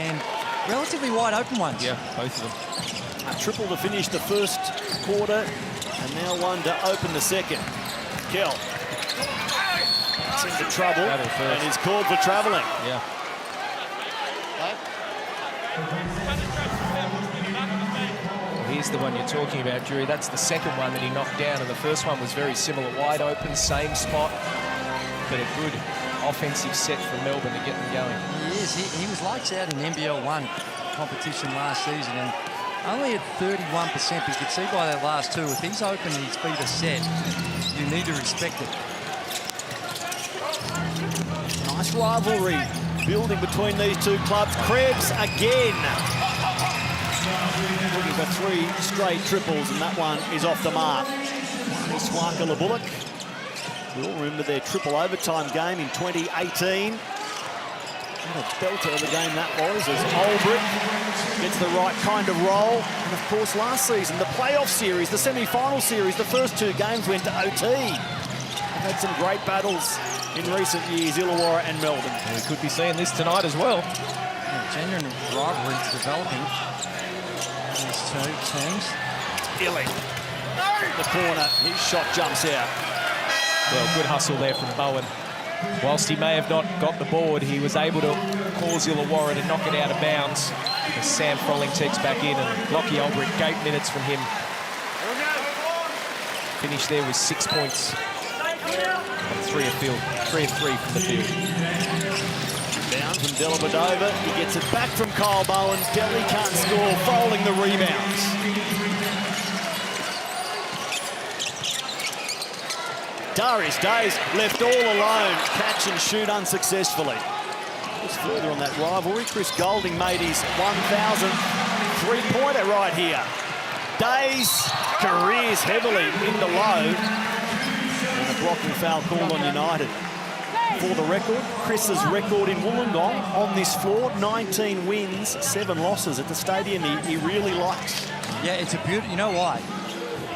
and relatively wide open ones. Yeah, both of them. A triple to finish the first quarter, and now one to open the second. Kell. Into trouble and is called for travelling. Yeah. Here's is the one you're talking about, Drew. That's the second one that he knocked down, and the first one was very similar, wide open, same spot, but a good offensive set from Melbourne to get them going. He is. He was lights out in NBL1 competition last season, and only at 31%. You could see by that last two, if he's open and his feet are set, you need to respect it. Nice rivalry building between these two clubs. Krebs again. Looking for 3 straight triples, and that one is off the mark. Swaka Bullock. We all remember their triple overtime game in 2018. What a belter of a game that was, as Albrecht gets the right kind of roll. And of course, last season, the playoff series, the semi-final series, the first 2 games went to OT. They've had some great battles in recent years, Illawarra and Melbourne. We could be seeing this tonight as well. Genuine rivalry developing these two teams. Illing. The corner, his shot jumps out. Well, good hustle there from Bowen. Whilst he may have not got the board, he was able to cause Illawarra to knock it out of bounds. As Sam Froling takes back in, and Lockie Albrecht, 8 minutes from him. Finished there with 6 points. And 3 of field, 3 of 3 from the field. Down from Delabadova, he gets it back from Kyle Bowen. Delhi can't score, Froling the rebounds. Darius Days left all alone, catch and shoot unsuccessfully. Just further on that rivalry, Chris Goulding made his 1,000th three-pointer right here. Days careers heavily into low, and a blocking foul called on United. For the record, Chris's record in Wollongong on this floor, 19 wins, 7 losses at the stadium he really likes. Yeah, it's a beautiful, you know why?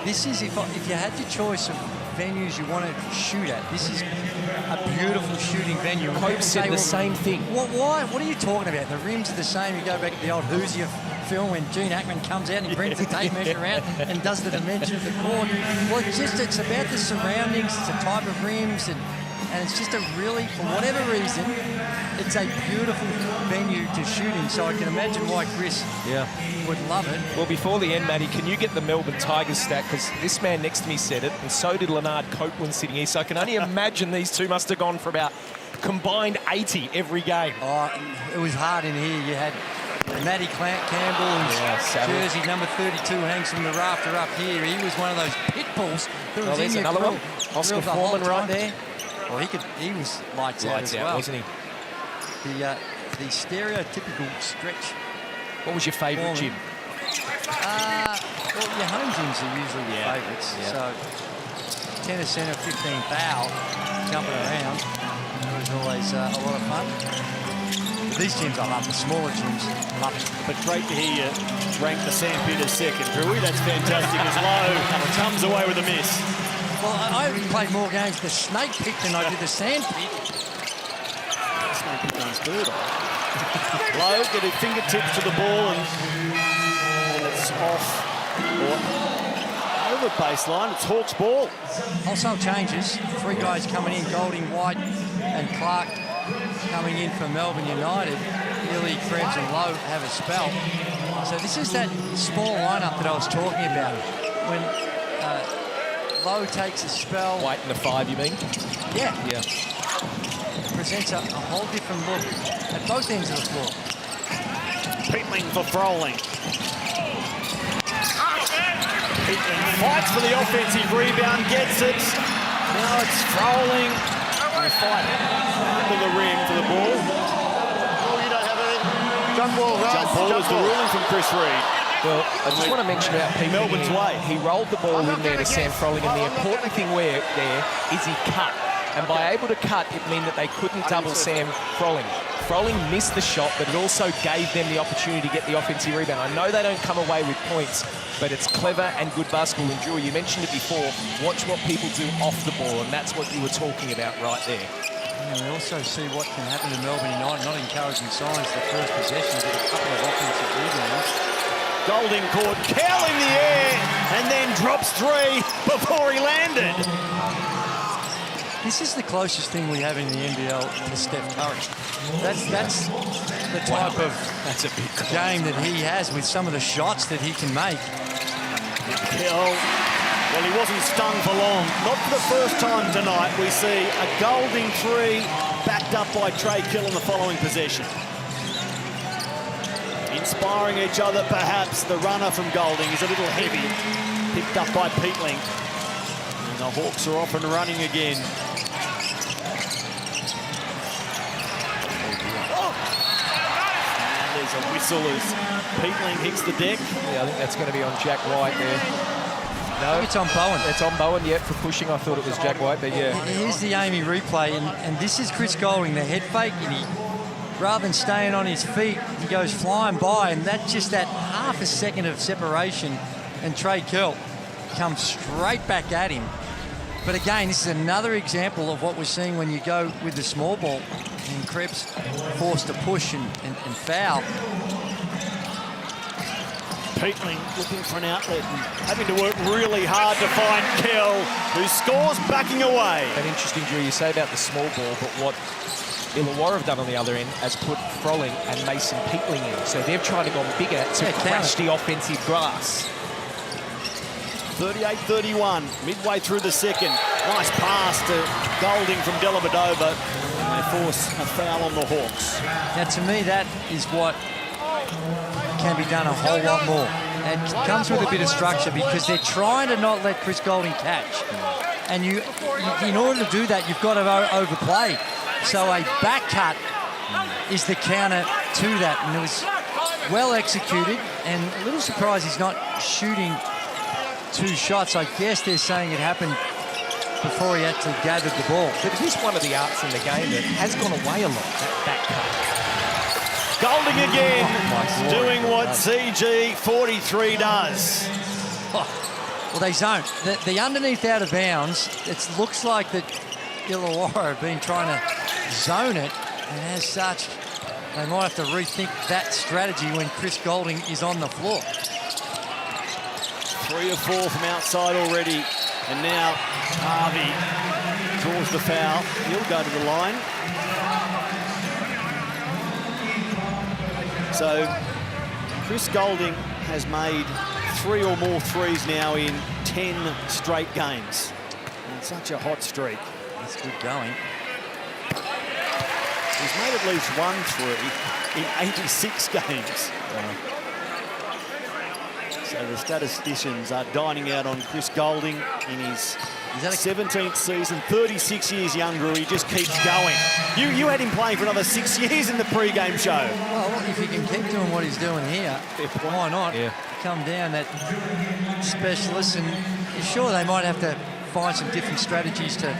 This is, if you had your choice of venues you want to shoot at, this is a beautiful shooting venue. Cope said the same thing. Why? What are you talking about? The rims are the same. You go back to the old Hoosier film when Gene Hackman comes out and he brings the tape measure around and does the dimension of the court. Well, it's about the surroundings, it's the type of rims, and it's just a really, for whatever reason, it's a beautiful venue to shoot in. So I can imagine why Chris would love it. Well, before the end, Matty, can you get the Melbourne Tigers stat? Because this man next to me said it, and so did Leonard Copeland sitting here. So I can only imagine these two must have gone for about combined 80 every game. Oh, it was hard in here. You had Matty Campbell, whose jersey number 32 hangs from the rafter up here. He was one of those pit bulls that was in your another grill, one. Oscar grilled the whole Foreman right time. there. Well, he was lights out as well, wasn't he? The stereotypical stretch. What was your favourite gym? Well, your home gyms are usually your favourites. So, tennis centre, 15 foul, jumping around. It was always a lot of fun. But these gyms I love, the smaller gyms, love it. But great to hear you rank the Sandpitters second, Drewy. That's fantastic as Lowe comes away with a miss. Well, I played more games the Snake Pit than I did the Sand Pit. Snake Pit goes third. Lowe getting fingertips to the ball, and it's off. Over baseline, it's Hawks' ball. Wholesale changes. 3 guys coming in, Goulding, White and Clark coming in for Melbourne United. Illy, Krebs and Lowe have a spell. So this is that small lineup that I was talking about. When Lowe takes a spell. White in the 5, you mean? Yeah. Yeah. Presents a whole different look at both ends of the floor. Peatling for Froling. Peatling fights for the offensive rebound, gets it. Now it's Froling. And a fight under the rim for the ball. Oh, you don't have any. Jump ball, guys. Jump ball is the ruling from Chris Reid. Well, I just want to mention about Pete Melbourne's way. He rolled the ball in there to Sam Froling, and the important thing there is he cut. And by able to cut, it meant that they couldn't double Sam Froling. Froling missed the shot, but it also gave them the opportunity to get the offensive rebound. I know they don't come away with points, but it's clever and good basketball. And Drew, you mentioned it before, watch what people do off the ball, and that's what you were talking about right there. And we also see what can happen to Melbourne United. Not encouraging signs the first possession, get a couple of offensive rebounds. Goulding caught Cal in the air and then drops 3 before he landed. This is the closest thing we have in the NBL to Steph Curry. That's the type of That's a big game that he has with some of the shots that he can make. Kill. Well, he wasn't stung for long. Not for the first time tonight. We see a Golding three backed up by Trey Kill in the following possession. Inspiring each other, perhaps. The runner from Golding is a little heavy. Picked up by Peatling. And the Hawks are off and running again. And there's a whistle as Peatling hits the deck. Yeah, I think that's going to be on Jack White there. No, It's on Bowen. it's on Bowen, yeah, for pushing. I thought it was Jack White, but yeah. Here's the Amy replay, and this is Chris Golding, the head fake, and he, rather than staying on his feet, he goes flying by, and that's just that half a second of separation, and Trey Curl comes straight back at him. But again, this is another example of what we're seeing when you go with the small ball, and Krebs forced to push and foul. Peatling looking for an outlet and having to work really hard to find Kell, who scores backing away. An interesting, Drew, you say about the small ball, but what Illawarra have done on the other end has put Froling and Mason Peatling in. So they've tried to go bigger to crash the offensive glass. 38-31, midway through the second. Nice pass to Golding from Dellavedova. And they force a foul on the Hawks. Now, to me, that is what can be done a whole lot more. And it comes with a bit of structure because they're trying to not let Chris Golding catch. And you in order to do that, you've got to overplay. So a back cut is the counter to that. And it was well executed, and a little surprised he's not shooting 2 shots. I guess they're saying it happened before he actually gathered the ball. But it is one of the arts in the game that has gone away a lot, that back cut. Golding again, doing what CG43 does. Well, they zone. The underneath out of bounds, it looks like that Illawarra have been trying to zone it, and as such, they might have to rethink that strategy when Chris Golding is on the floor. 3 of 4 from outside already, and now Harvey draws the foul. He'll go to the line. So Chris Golding has made 3 or more threes now in 10 straight games. And such a hot streak. That's good going. He's made at least 1 3 in 86 games. So the statisticians are dining out on Chris Golding in his 17th season, 36 years younger. He just keeps going. You had him playing for another 6 years in the pre-game show. Well, if he can keep doing what he's doing here, why not come down that specialist? And you're sure they might have to find some different strategies to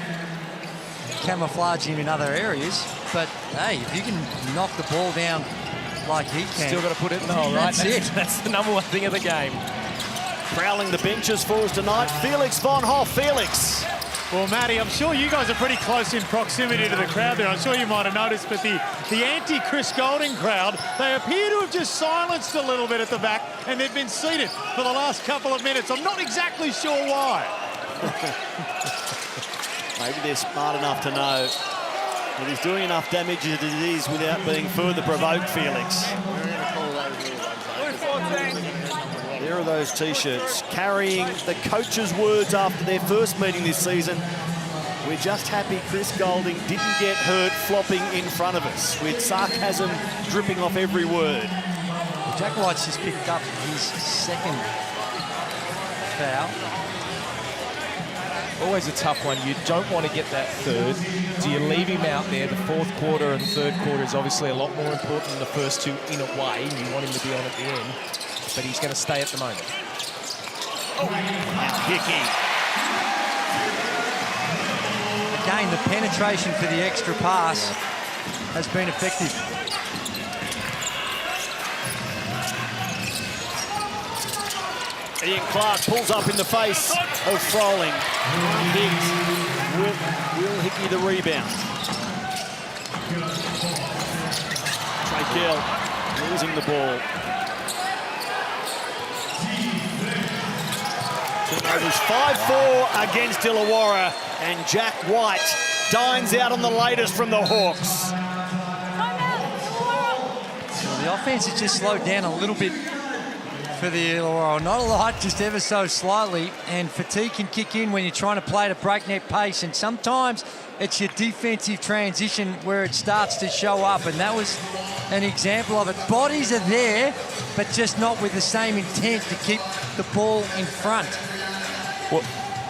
camouflage him in other areas. But, hey, if you can knock the ball down like he can. Still got to put it in the hole, right? That's it. That's the number 1 thing of the game. Prowling the benches for us tonight, Felix von Hoff. Felix. Well, Matty, I'm sure you guys are pretty close in proximity to the crowd there. I'm sure you might have noticed, but the anti-Chris Golding crowd, they appear to have just silenced a little bit at the back, and they've been seated for the last couple of minutes. I'm not exactly sure why. Maybe they're smart enough to know that he's doing enough damage as it is without being further provoked, Felix. There are those T-shirts carrying the coach's words after their first meeting this season. We're just happy Chris Golding didn't get hurt flopping in front of us, with sarcasm dripping off every word. Well, Jack White's just picked up his 2nd foul. Always a tough one. You don't want to get that 3rd. Do you leave him out there? The 4th quarter and 3rd quarter is obviously a lot more important than the first 2 in a way. You want him to be on at the end, but he's going to stay at the moment. And Hickey. Again, the penetration for the extra pass has been effective. Ian Clark pulls up in the face of Froling. Will Hickey the rebound. Trey Kill losing the ball. Turnovers 5-4 against Illawarra, and Jack White dines out on the latest from the Hawks. Well, the offense has just slowed down a little bit for the Illawarra. Not a lot, just ever so slightly. And fatigue can kick in when you're trying to play at a breakneck pace. And sometimes it's your defensive transition where it starts to show up. And that was an example of it. Bodies are there, but just not with the same intent to keep the ball in front.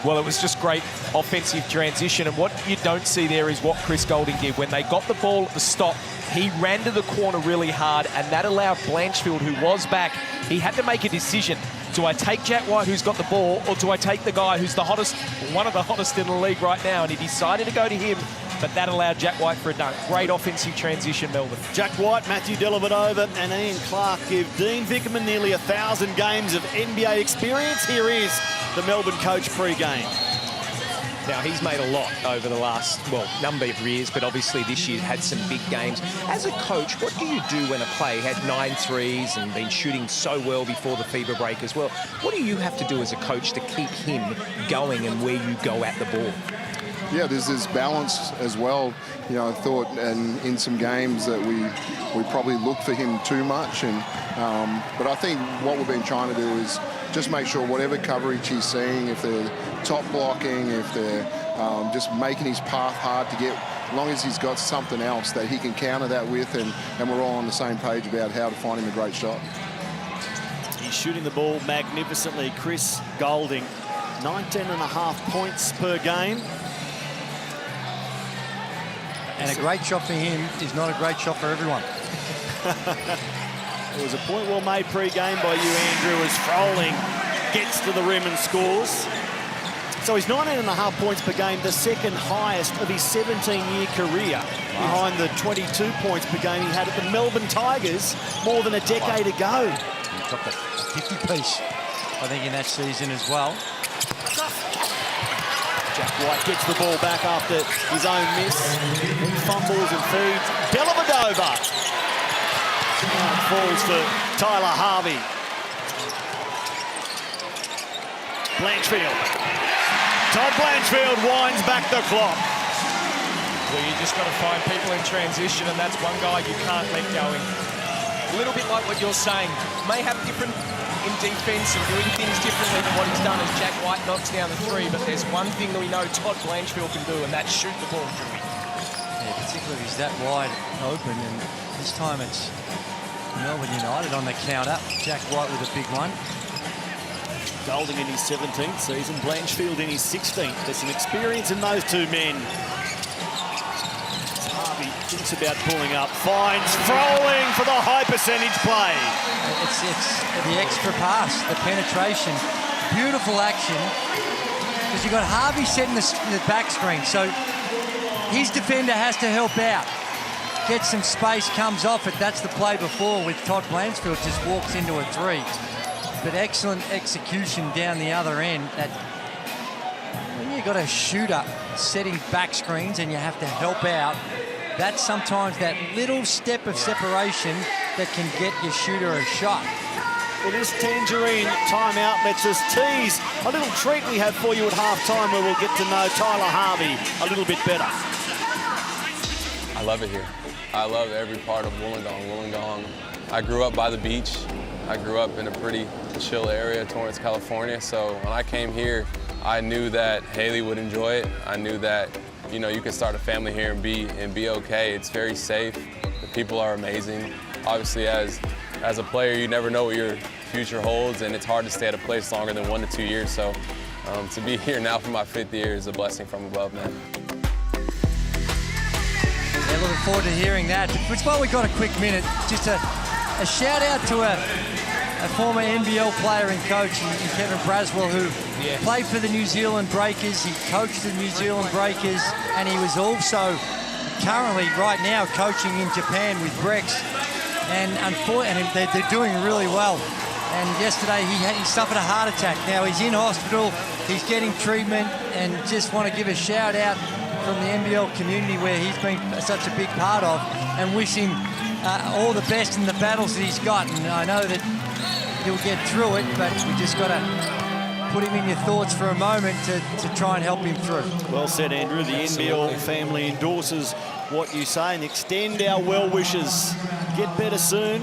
Well, it was just great offensive transition. And what you don't see there is what Chris Goulding did. When they got the ball at the stop, he ran to the corner really hard, and that allowed Blanchfield, who was back, he had to make a decision. Do I take Jack White, who's got the ball, or do I take the guy who's the hottest, one of the hottest in the league right now? And he decided to go to him, but that allowed Jack White for a dunk. Great offensive transition, Melbourne. Jack White, Matthew Dellavedova and Ian Clark give Dean Vickerman nearly 1,000 games of NBA experience. Here is the Melbourne coach pre-game. Now, he's made a lot over the last, number of years, but obviously this year had some big games. As a coach, what do you do when a player had 9 threes and been shooting so well before the fever break as well? What do you have to do as a coach to keep him going and where you go at the ball? Yeah, there's this balance as well. You know, I thought in some games that we probably looked for him too much, and but I think what we've been trying to do is just make sure whatever coverage he's seeing, if they're top blocking, if they're just making his path hard to get, as long as he's got something else that he can counter that with, and we're all on the same page about how to find him a great shot. He's shooting the ball magnificently. Chris Goulding, 19.5 points per game. And a great shot for him is not a great shot for everyone. It was a point well made pre-game by you, Andrew, as Froling gets to the rim and scores. So he's 19.5 points per game, the second highest of his 17-year career, behind the 22 points per game he had at the Melbourne Tigers more than a decade ago. He got the 50-piece, I think, in that season as well. Jack White gets the ball back after his own miss. He fumbles and feeds. Dellavedova. Falls for Tyler Harvey. Blanchfield. Todd Blanchfield winds back the clock. Well, you just got to find people in transition, and that's one guy you can't let going. A little bit like what you're saying. May have different in defence and doing things differently than what he's done as Jack White knocks down the three, but there's one thing that we know Todd Blanchfield can do, and that's shoot the ball. Yeah, particularly he's that wide open, and this time it's Melbourne United on the counter. Jack White with a big one. Goulding in his 17th season, Blanchfield in his 16th. There's some experience in those two men. Harvey thinks about pulling up, finds Froling for the high percentage play. It's the extra pass, the penetration. Beautiful action. Because you've got Harvey setting the back screen, so his defender has to help out. Gets some space, comes off it. That's the play before with Todd Blanchfield, just walks into a three. But excellent execution down the other end. That when you've got a shooter setting back screens and you have to help out, that's sometimes that little step of separation that can get your shooter a shot. Well, this Tangerine timeout lets us tease a little treat we have for you at halftime, where we'll get to know Tyler Harvey a little bit better. I love it here. I love every part of Wollongong. I grew up by the beach. I grew up in a pretty chill area, Torrance, California. So when I came here, I knew that Haley would enjoy it. I knew that, you know, you can start a family here and be okay. It's very safe. The people are amazing. Obviously, as a player, you never know what your future holds, and it's hard to stay at a place longer than 1 to 2 years. So to be here now for my 5th year is a blessing from above, man. Yeah, looking forward to hearing that. Which while we got a quick minute, just a shout out to a former NBL player and coach in Kevin Braswell, who played for the New Zealand Breakers. He coached the New Zealand Breakers, and he was also currently right now coaching in Japan with Brex. And they're doing really well. And yesterday he suffered a heart attack. Now he's in hospital, he's getting treatment, and just want to give a shout out from the NBL community where he's been such a big part of, and wish him all the best in the battles that he's got. And I know that he'll get through it, but we just got to put him in your thoughts for a moment to try and help him through. Well said, Andrew. The NBL family endorses what you say and extend our well wishes. Get better soon.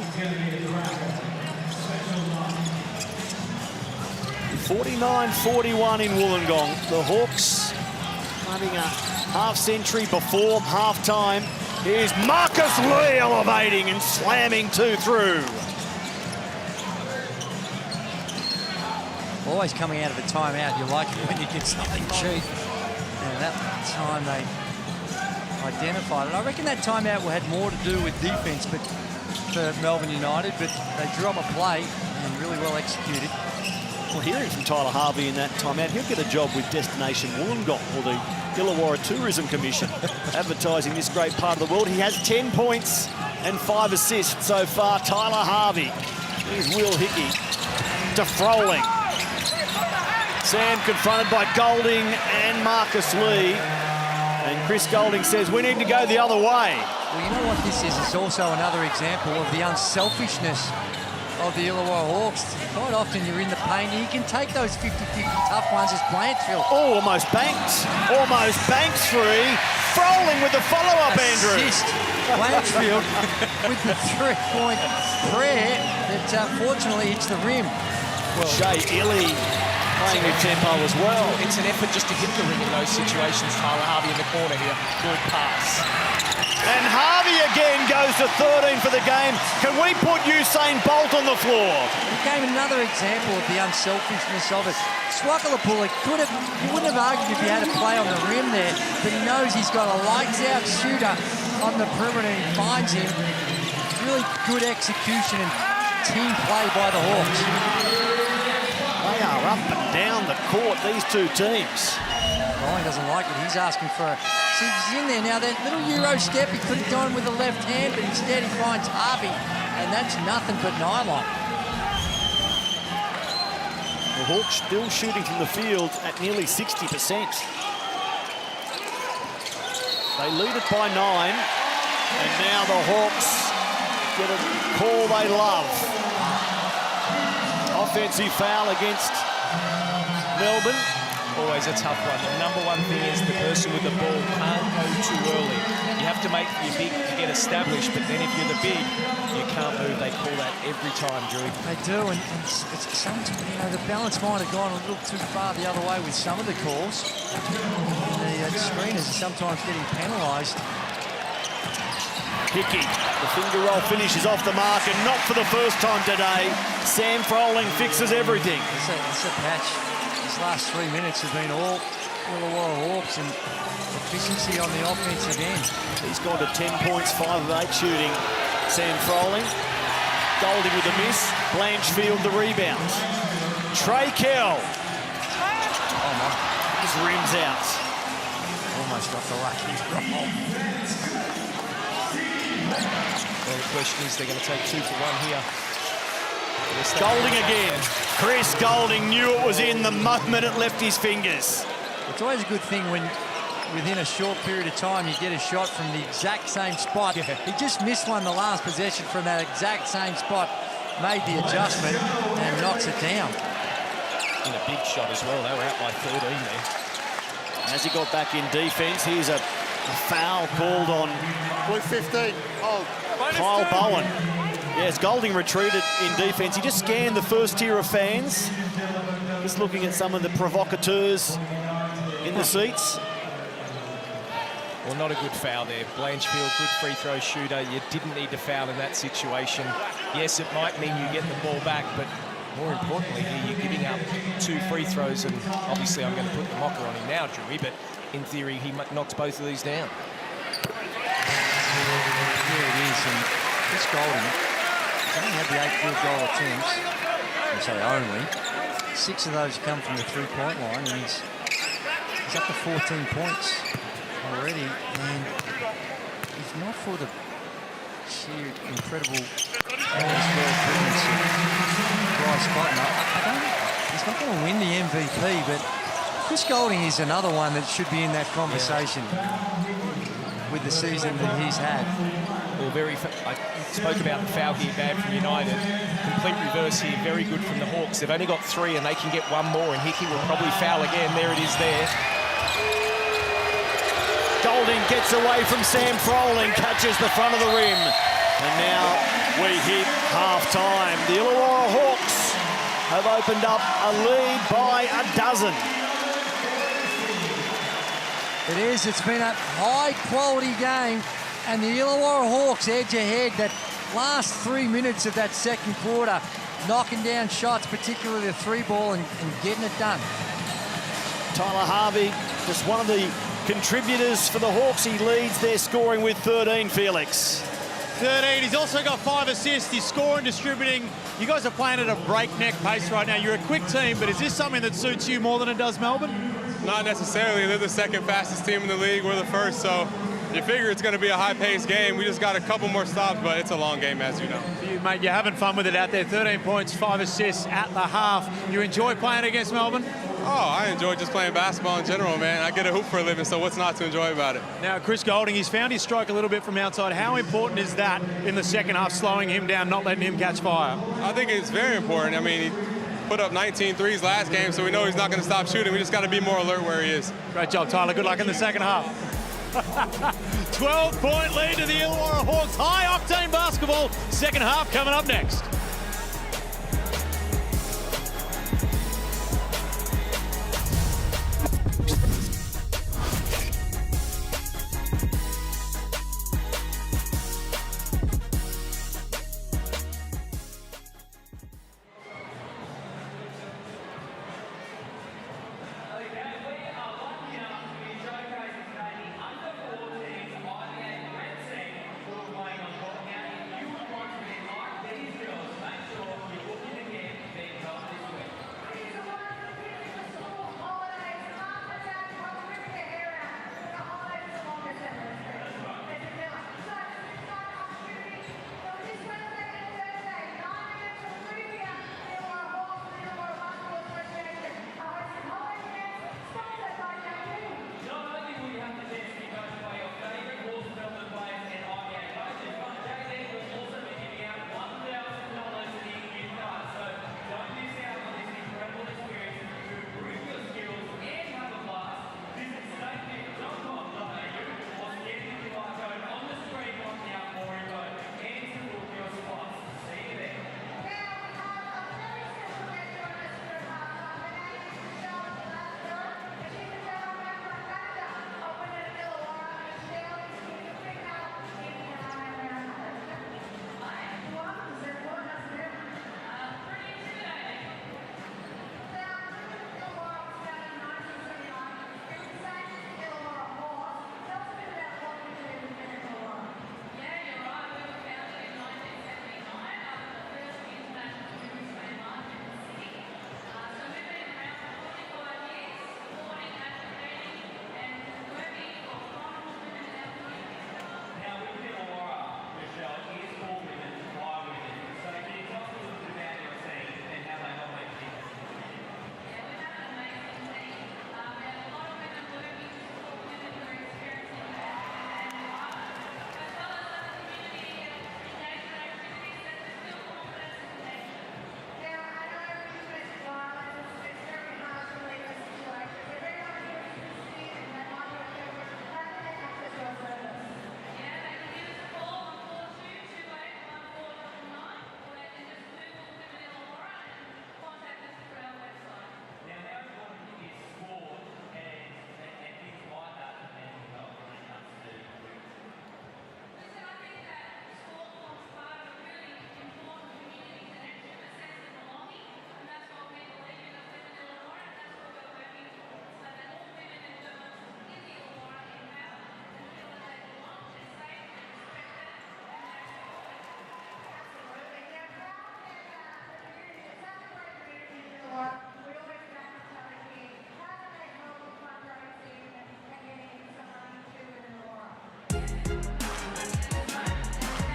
49-41 in Wollongong. The Hawks having a half century before half-time. Here's Marcus Lee elevating and slamming 2 through. Always coming out of a timeout, you like it when you get something cheap. And that time they identified it. I reckon that timeout had more to do with defence but for Melbourne United, but they drew up a play and really well executed. Well, hearing from Tyler Harvey in that timeout, he'll get a job with Destination Wollongong or the Illawarra Tourism Commission, advertising this great part of the world. He has 10 points and 5 assists so far. Tyler Harvey. Here's Will Hickey to Froling. Sam confronted by Golding and Marcus Lee. And Chris Golding says, we need to go the other way. Well, you know what this is? It's also another example of the unselfishness of the Illawarra Hawks. Quite often you're in the paint. You can take those 50-50 tough ones as Blanchfield. Oh, almost banks. Almost banks free. Froling with the follow-up, Andrew. Assist. Blanchfield with the 3-point prayer that fortunately hits the rim. Well, Shea Illy playing with tempo as well. It's an effort just to hit the rim in those situations. Tyler Harvey in the corner here. Good pass. And Harvey again goes to 13 for the game. Can we put Usain Bolt on the floor? It gave another example of the unselfishness of it. Swakala-Pullock you wouldn't have argued if he had a play on the rim there, but he knows he's got a lights-out shooter on the perimeter and he finds him. Really good execution and team play by the Hawks. They are up and down the court, these two teams. Ryan doesn't like it. He's asking for a... See, he's in there now. That little Euro step, he could have gone with the left hand, but instead he finds Harvey, and that's nothing but nylon. The Hawks still shooting from the field at nearly 60%. They lead it by 9, and now the Hawks get a call they love. Offensive foul against Melbourne. Always a tough one. The number one thing is the person with the ball can't go too early. You have to make your big to get established, but then if you're the big, you can't move. They call that every time, Drew. They do, and it's sometimes, you know, the balance might have gone a little too far the other way with some of the calls. The screeners are sometimes getting penalised. Hickey, the finger roll finish is off the mark, and not for the first time today. Sam Froling fixes everything. It's a patch. These last 3 minutes have been all Illawarra Hawks and efficiency on the offensive end. He's gone to 10 points, 5 of 8 shooting. Sam Froling. Golding with the miss. Blanchfield the rebound. Trey Kell. Oh my. Just rims out. Almost got the lucky roll. Well, the question is they're going to take 2 for 1 here. Golding again. Chris Golding knew it was in the moment it left his fingers. It's always a good thing when within a short period of time you get a shot from the exact same spot. Yeah. He just missed one the last possession from that exact same spot, made the adjustment and knocks it down. In a big shot as well. They were out by 13 there. As he got back in defence, here's a foul called on Blue 15. Oh. Kyle Bowen. Yes, Golding retreated in defence. He just scanned the first tier of fans. Just looking at some of the provocateurs in the seats. Well, not a good foul there. Blanchfield, good free throw shooter. You didn't need to foul in that situation. Yes, it might mean you get the ball back, but more importantly, you're giving up 2 free throws, and obviously I'm going to put the mocker on him now, Drewy, but in theory, he knocks both of these down. Here it is, and this Golding, he's only had the 8 field goal attempts. I say only. 6 of those come from the 3-point line, and he's up to 14 points already. And if not for the sheer incredible Bryce Cotton, he's not going to win the MVP, but Chris Golding is another one that should be in that conversation with the season that he's had. Well, I spoke about the foul here, bad from United. Complete reverse here, very good from the Hawks. They've only got 3 and they can get 1 more, and Hickey will probably foul again. There it is there. Golding gets away from Sam Froling, catches the front of the rim. And now we hit half-time. The Illawarra Hawks have opened up a lead by a dozen. It is. It's been a high-quality game, and the Illawarra Hawks edge ahead. That last 3 minutes of that second quarter, knocking down shots, particularly the three ball, and getting it done. Tyler Harvey, just one of the contributors for the Hawks. He leads their scoring with 13, Felix. 13. He's also got 5 assists. He's scoring, distributing. You guys are playing at a breakneck pace right now. You're a quick team, but is this something that suits you more than it does Melbourne? Not necessarily. They're the second fastest team in the league. We're the first, so you figure it's going to be a high-paced game. We just got a couple more stops, but it's a long game, as you know. You, mate, you're having fun with it out there. 13 points, 5 assists at the half. You enjoy playing against Melbourne? Oh, I enjoy just playing basketball in general, man. I get a hoop for a living, so what's not to enjoy about it? Now, Chris Golding, he's found his stroke a little bit from outside. How important is that in the second half, slowing him down, not letting him catch fire? I think it's very important. I mean, he put up 19 threes last game, so we know he's not going to stop shooting. We just got to be more alert where he is. Great job, Tyler. Good luck in the second half. 12-point lead to the Illawarra Hawks. High-octane basketball. Second half coming up next.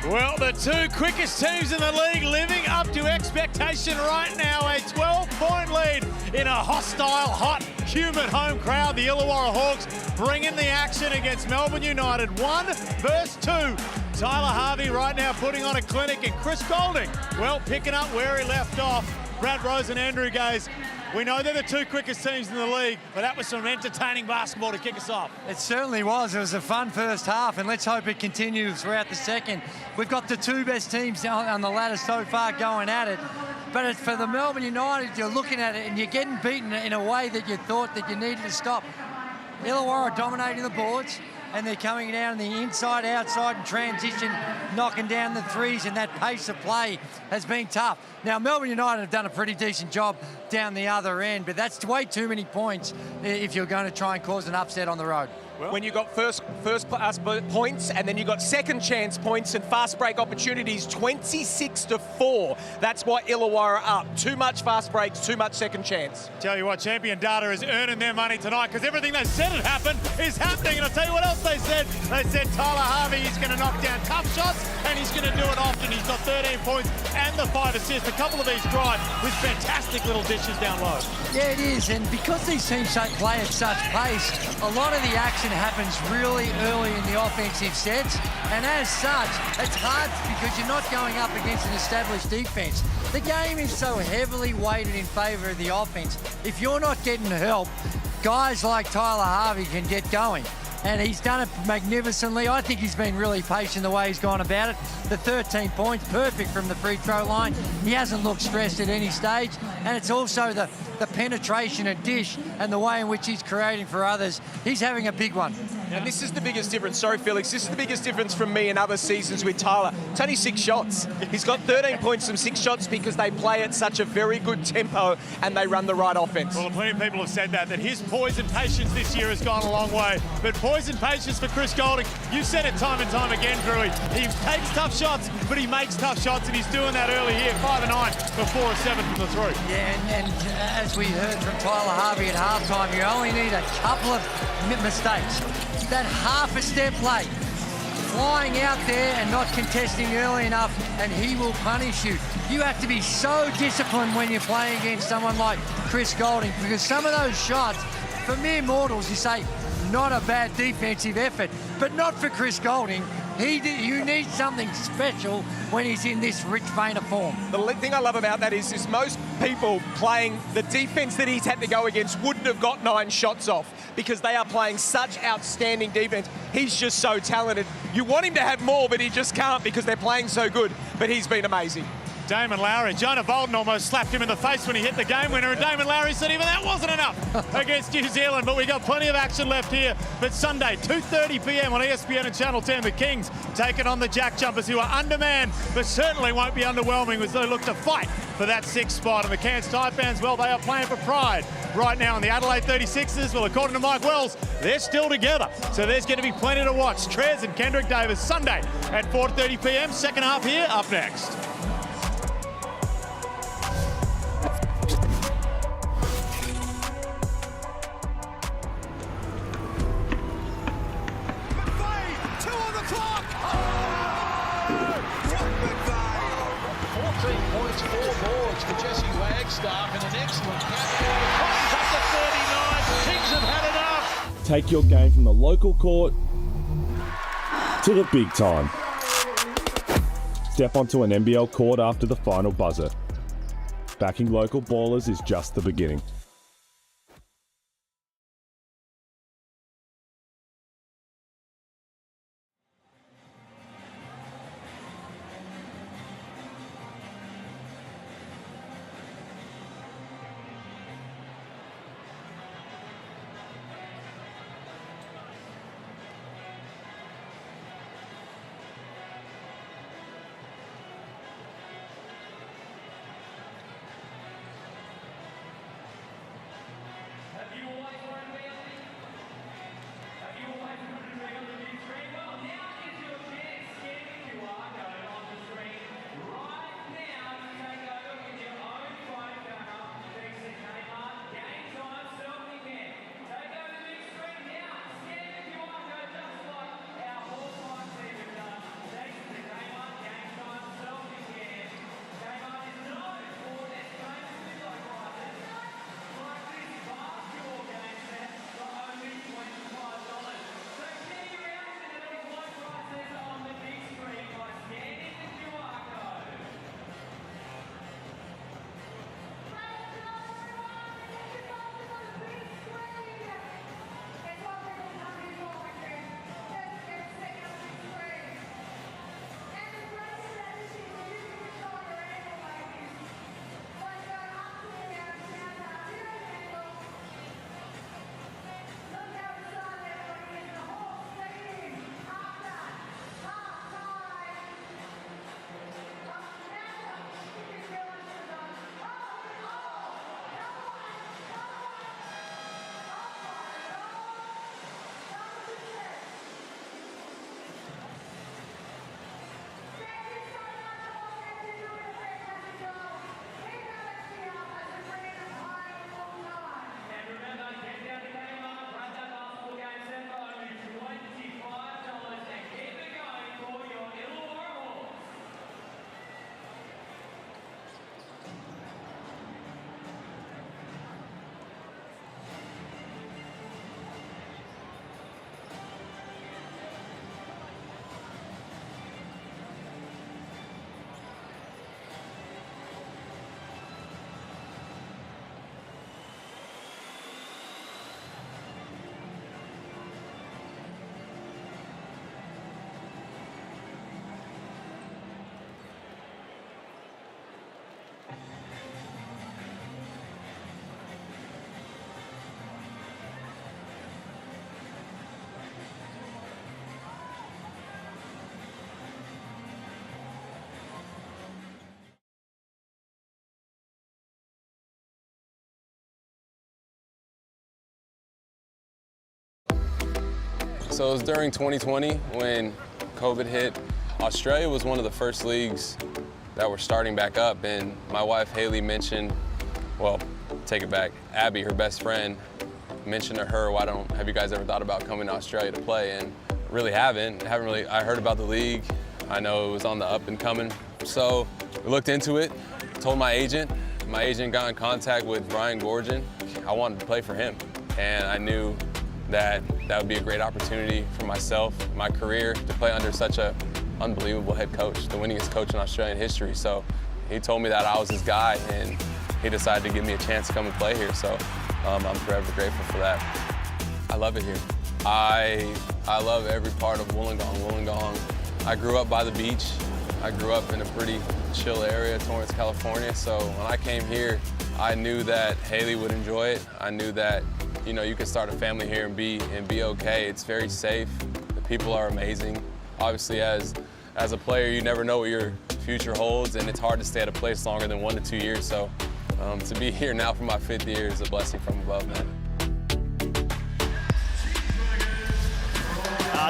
Well, the two quickest teams in the league living up to expectation right now. A 12-point lead in a hostile, hot, humid home crowd. The Illawarra Hawks bringing the action against Melbourne United. 1 versus 2. Tyler Harvey right now putting on a clinic, and Chris Golding, well, picking up where he left off. Brad Rose and Andrew Gaze. We know they're the two quickest teams in the league, but that was some entertaining basketball to kick us off. It certainly was. It was a fun first half, and let's hope it continues throughout the second. We've got the two best teams on the ladder so far going at it. But for the Melbourne United, you're looking at it and you're getting beaten in a way that you thought that you needed to stop. Illawarra dominating the boards, and they're coming down the inside, outside, and transition, knocking down the threes, and that pace of play has been tough. Now, Melbourne United have done a pretty decent job down the other end, but that's way too many points if you're going to try and cause an upset on the road. When you got first class points and then you got second chance points and fast break opportunities, 26-4. That's why Illawarra up. Too much fast breaks, too much second chance. Tell you what, Champion Data is earning their money tonight because everything they said had happened is happening. And I'll tell you what else they said. They said Tyler Harvey is going to knock down tough shots and he's going to do it often. He's got 13 points and the 5 assists. A couple of these drive with fantastic little dishes down low. Yeah, it is. And because these teams play at such pace, a lot of the action happens really early in the offensive sets, and as such, it's hard because you're not going up against an established defense. The game is so heavily weighted in favour of the offense. If you're not getting help, guys like Tyler Harvey can get going. And he's done it magnificently. I think he's been really patient the way he's gone about it. The 13 points, perfect from the free throw line. He hasn't looked stressed at any stage. And it's also the penetration and dish and the way in which he's creating for others. He's having a big one. And this is the biggest difference. Sorry, Felix. This is the biggest difference from me and other seasons with Tyler. It's only 6 shots. He's got 13 points from 6 shots because they play at such a very good tempo and they run the right offense. Well, plenty of people have said that his poise and patience this year has gone a long way. But poise and patience for Chris Goulding. You said it time and time again, Drewy. He takes tough shots, but he makes tough shots, and he's doing that early here. 5 of 9 for 4 of 7 from the 3. Yeah, and as we heard from Tyler Harvey at halftime, you only need a couple of mistakes. That half a step late, flying out there and not contesting early enough, and he will punish you. You have to be so disciplined when you're playing against someone like Chris Goulding, because some of those shots, for mere mortals, you say, not a bad defensive effort, but not for Chris Goulding. You need something special when he's in this rich vein of form. The thing I love about that is most people playing the defense that he's had to go against wouldn't have got 9 shots off because they are playing such outstanding defense. He's just so talented. You want him to have more, but he just can't because they're playing so good. But he's been amazing. Damon Lowry. Jonah Bolden almost slapped him in the face when he hit the game winner, and Damon Lowry said even that wasn't enough against New Zealand. But we got plenty of action left here. But Sunday, 2:30 p.m. on ESPN and Channel 10, the Kings taking on the Jack Jumpers, who are undermanned, but certainly won't be underwhelming as they look to fight for that 6th spot. And the Cairns Taipans, well, they are playing for pride right now. And the Adelaide 36ers, well, according to Mike Wells, they're still together. So there's going to be plenty to watch. Trez and Kendrick Davis, Sunday at 4:30 p.m. Second half here, up next. Take your game from the local court to the big time. Step onto an NBL court after the final buzzer. Backing local ballers is just the beginning. So it was during 2020 when COVID hit. Australia was one of the first leagues that were starting back up, and my wife Haley mentioned, well, take it back, Abby, her best friend, mentioned to her, have you guys ever thought about coming to Australia to play? And really haven't really, I heard about the league. I know it was on the up and coming. So we looked into it, told my agent. My agent got in contact with Brian Gorgon. I wanted to play for him, and I knew that would be a great opportunity for myself, my career, to play under such a unbelievable head coach, the winningest coach in Australian history. So he told me that I was his guy, and he decided to give me a chance to come and play here. So I'm forever grateful for that. I love it here. I love every part of Wollongong. I grew up by the beach. I grew up in a pretty chill area, Torrance, California. So when I came here, I knew that Haley would enjoy it. I knew that, you know, you could start a family here and be okay. It's very safe. The people are amazing. Obviously, as a player, you never know what your future holds, and it's hard to stay at a place longer than 1 to 2 years. So to be here now for my 5th year is a blessing from above, man.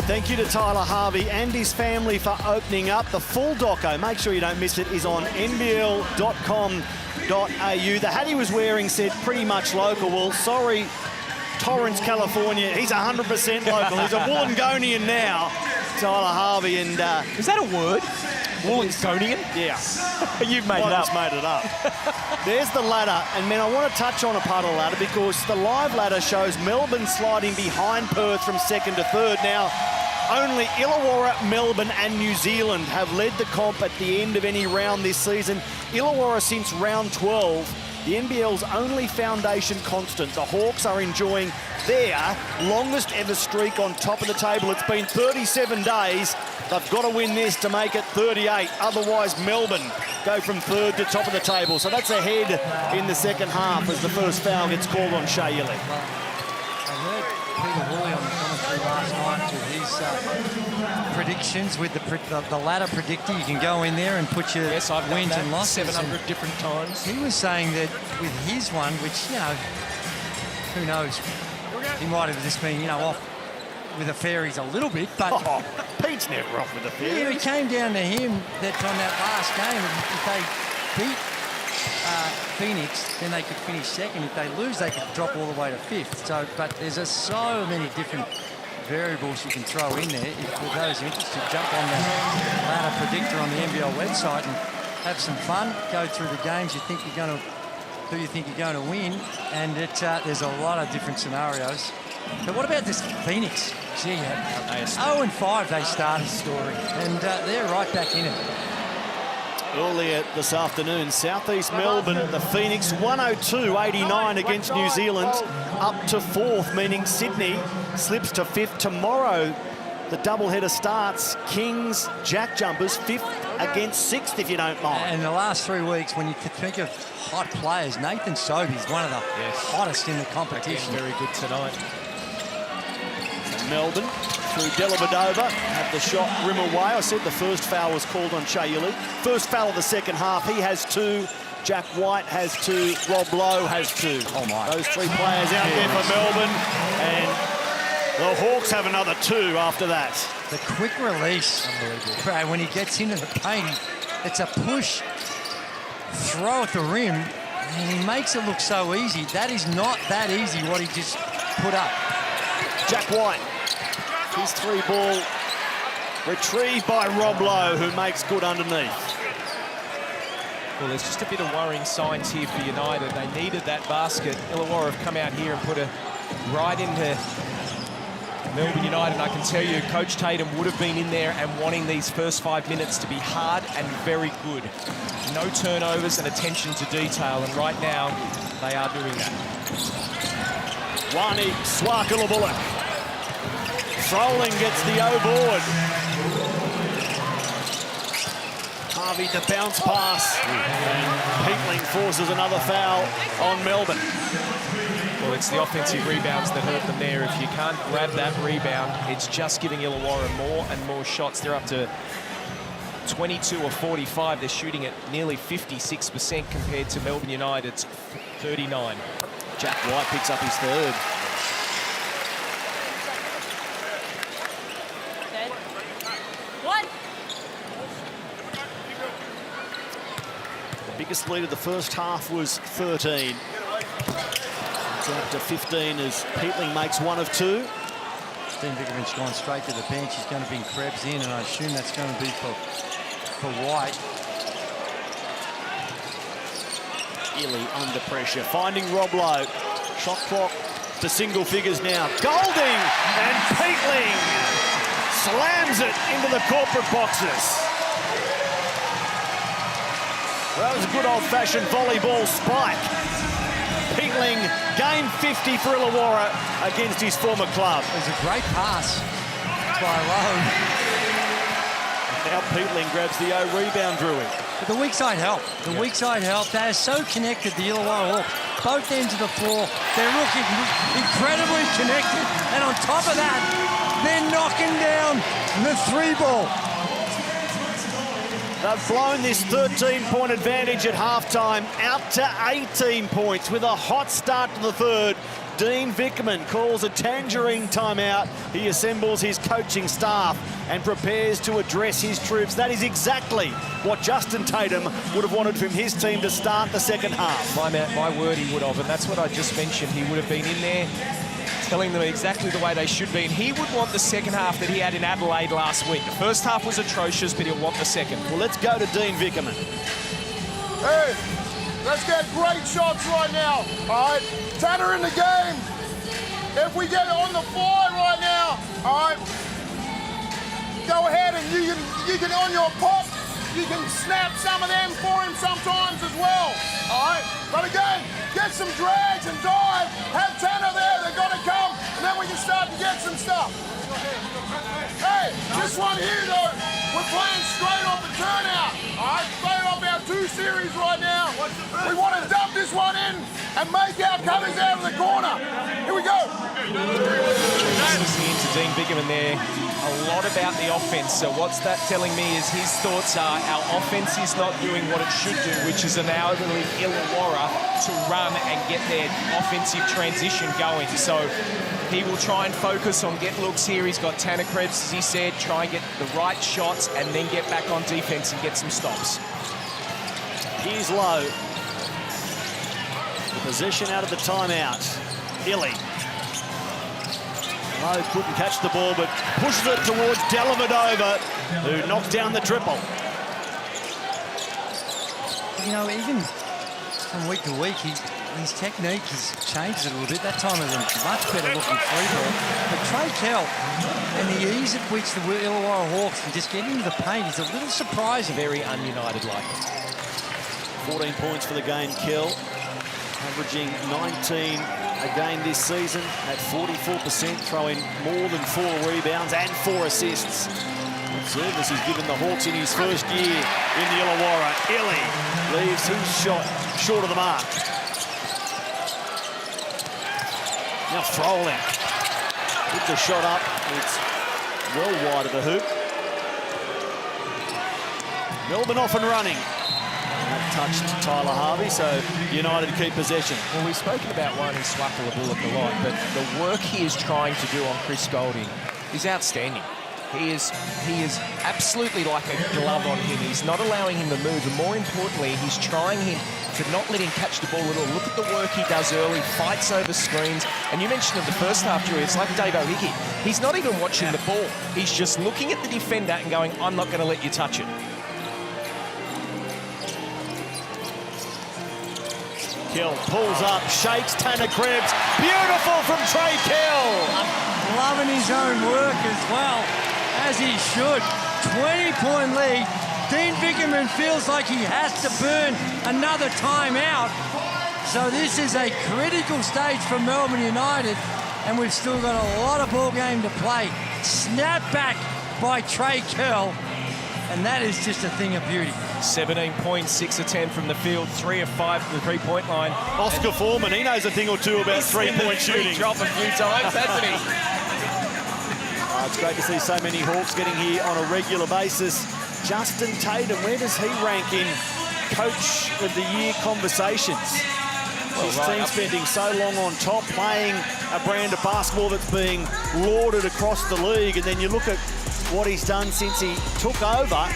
Thank you to Tyler Harvey and his family for opening up. The full doco, make sure you don't miss it, is on NBL.com.au. The hat he was wearing said pretty much local. Well, sorry, Torrance, California. He's 100% local. He's a Wollongonian now, Tyler Harvey. And is that a word? Wollongonian? Yeah. You've made it up. Just made it up. There's the ladder, and man, I want to touch on a part of the ladder because the live ladder shows Melbourne sliding behind Perth from 2nd to 3rd. Now, only Illawarra, Melbourne and New Zealand have led the comp at the end of any round this season. Illawarra since round 12, the NBL's only foundation constant. The Hawks are enjoying their longest ever streak on top of the table. It's been 37 days. They've got to win this to make it 38. Otherwise, Melbourne go from 3rd to top of the table. So that's ahead in the second half as the first foul gets called on Shea Yili. I heard Peter Woolley on the commentary last night with his predictions with the ladder predictor. You can go in there and put your wins and losses. 700 different times. He was saying that with his one, which, you know, who knows, he might have just been, you know, off with the fairies a little bit, but... Oh, Pete's never off with the fairies. Yeah, it came down to him that on that last game, if they beat Phoenix, then they could finish 2nd. If they lose, they could drop all the way to 5th. So, but there's so many different variables you can throw in there. If for those interested, jump on the ladder predictor on the NBL website and have some fun. Go through the games you think you're going to, who you think you're going to win, and there's a lot of different scenarios. But what about this Phoenix? Gee, 0-5 they started, story, and they're right back in it. Earlier this afternoon, Southeast Melbourne, the Phoenix 102-89 against New Zealand, up to 4th, meaning Sydney slips to 5th. Tomorrow, the doubleheader starts. Kings, Jack Jumpers, 5th against 6th, if you don't mind. And the last 3 weeks, when you think of hot players, Nathan Sobey's one of the hottest in the competition. Very good tonight. Melbourne through Dellavedova, had the shot rim away. I said the first foul was called on Shea Yili. First foul of the second half, he has 2. Jack White has 2. Rob Lowe has 2. Oh my. Those 3 players out there for Melbourne. And the Hawks have another 2 after that. The quick release. Unbelievable. When he gets into the paint, it's a push, throw at the rim, and he makes it look so easy. That is not that easy what he just put up. Jack White. His 3-ball retrieved by Rob Lowe, who makes good underneath. Well, there's just a bit of worrying signs here for United. They needed that basket. Illawarra have come out here and put it right into Melbourne United. And I can tell you, Coach Tatum would have been in there and wanting these first 5 minutes to be hard and very good. No turnovers and attention to detail. And right now, they are doing that. Wani Swakula-Bullock. Froling gets the O board. Harvey to bounce pass. And Peatling forces another foul on Melbourne. Well, it's the offensive rebounds that hurt them there. If you can't grab that rebound, it's just giving Illawarra more and more shots. They're up to 22 or 45. They're shooting at nearly 56% compared to Melbourne United's 39. Jack White picks up his 3rd. biggest lead of the first half was 13. It's up to 15 as Peatling makes 1 of 2. Dean Vickerman's gone straight to the bench. He's going to bring Krebs in, and I assume that's going to be for White. Illy under pressure, finding Rob Lowe. Shot clock to single figures now. Golding and Peatling slams it into the corporate boxes. That was a good old-fashioned volleyball spike. Peatling, game 50 for Illawarra against his former club. It was a great pass by Lowe. Now Peatling grabs the O rebound, Drewy. But the weak side help. The weak side help. They are so connected, the Illawarra Hawks. Both ends of the floor. They're looking incredibly connected. And on top of that, they're knocking down the 3-ball. They've blown this 13-point advantage at halftime out to 18 points with a hot start to the third. Dean Vickerman calls a tangerine timeout. He assembles his coaching staff and prepares to address his troops. That is exactly what Justin Tatum would have wanted from his team to start the second half. My word, he would have, and that's what I just mentioned. He would have been in there telling them exactly the way they should be, and he would want the second half that he had in Adelaide last week. The first half was atrocious, but he'll want the second. Well, let's go to Dean Vickerman. Hey, let's get great shots right now, all right? Tanner in the game. If we get on the fly right now, all right, go ahead and you can on your pop, you can snap some of them for him sometimes as well, all right? But again, get some drags and dive, have Tanner there, they're gonna come, and then we can start to get some stuff. Hey, this one here though, we're playing straight off the turnout, all right? Straight off our 2 series right now. We want to dump this one in and make our cutters out of the corner. Here we go. Listening to Dean Vickerman there, a lot about the offense. So what's that telling me is his thoughts are our offense is not doing what it should do, which is enabling Illawarra to run and get their offensive transition going. So he will try and focus on get looks here. He's got Tanner Krebs, as he said, try and get the right shots and then get back on defense and get some stops. Here's Lowe. The possession out of the timeout. Illy. Lowe couldn't catch the ball, but pushes it towards Dellavedova, who knocks down the triple. You know, even from week to week, his technique has changed a little bit. That time was a much better looking 3-ball. But Trey Kell and the ease at which the Illawarra Hawks can just get into the paint is a little surprising. Very un-United like it. 14 points for the game, Kell. Averaging 19 a game this season at 44%, throwing more than 4 rebounds and 4 assists. Good service he's given the Hawks in his first year in the Illawarra. Illy leaves his shot short of the mark. Now Froling with the shot up. It's well wide of the hoop. Melbourne off and running. That touched Tyler Harvey, so United keep possession. Well, we've spoken about one in Swaffle Bullock a lot, but the work he is trying to do on Chris Golding is outstanding. He is absolutely like a glove on him. He's not allowing him to move, and more importantly, he's trying him to not let him catch the ball at all. Look at the work he does early, fights over screens. And you mentioned in the first half, Drew, it's like Dave O'Hickey. He's not even watching the ball. He's just looking at the defender and going, I'm not going to let you touch it. Kell pulls up, shakes Tanner Krebs. Beautiful from Trey Kell. Loving his own work as well, as he should. 20-point lead. Dean Vickerman feels like he has to burn another timeout. So this is a critical stage for Melbourne United, and we've still got a lot of ball game to play. Snap back by Trey Kell, and that is just a thing of beauty. 17 points, 6 of 10 from the field, 3 of 5 from the three-point line. Oscar Foreman, he knows a thing or two about three-point shooting. Drop a few times, hasn't he? It's great to see so many Hawks getting here on a regular basis. Justin Tatum, where does he rank in Coach of the Year conversations? His team spending so long on top, playing a brand of basketball that's being lauded across the league, and then you look at what he's done since he took over.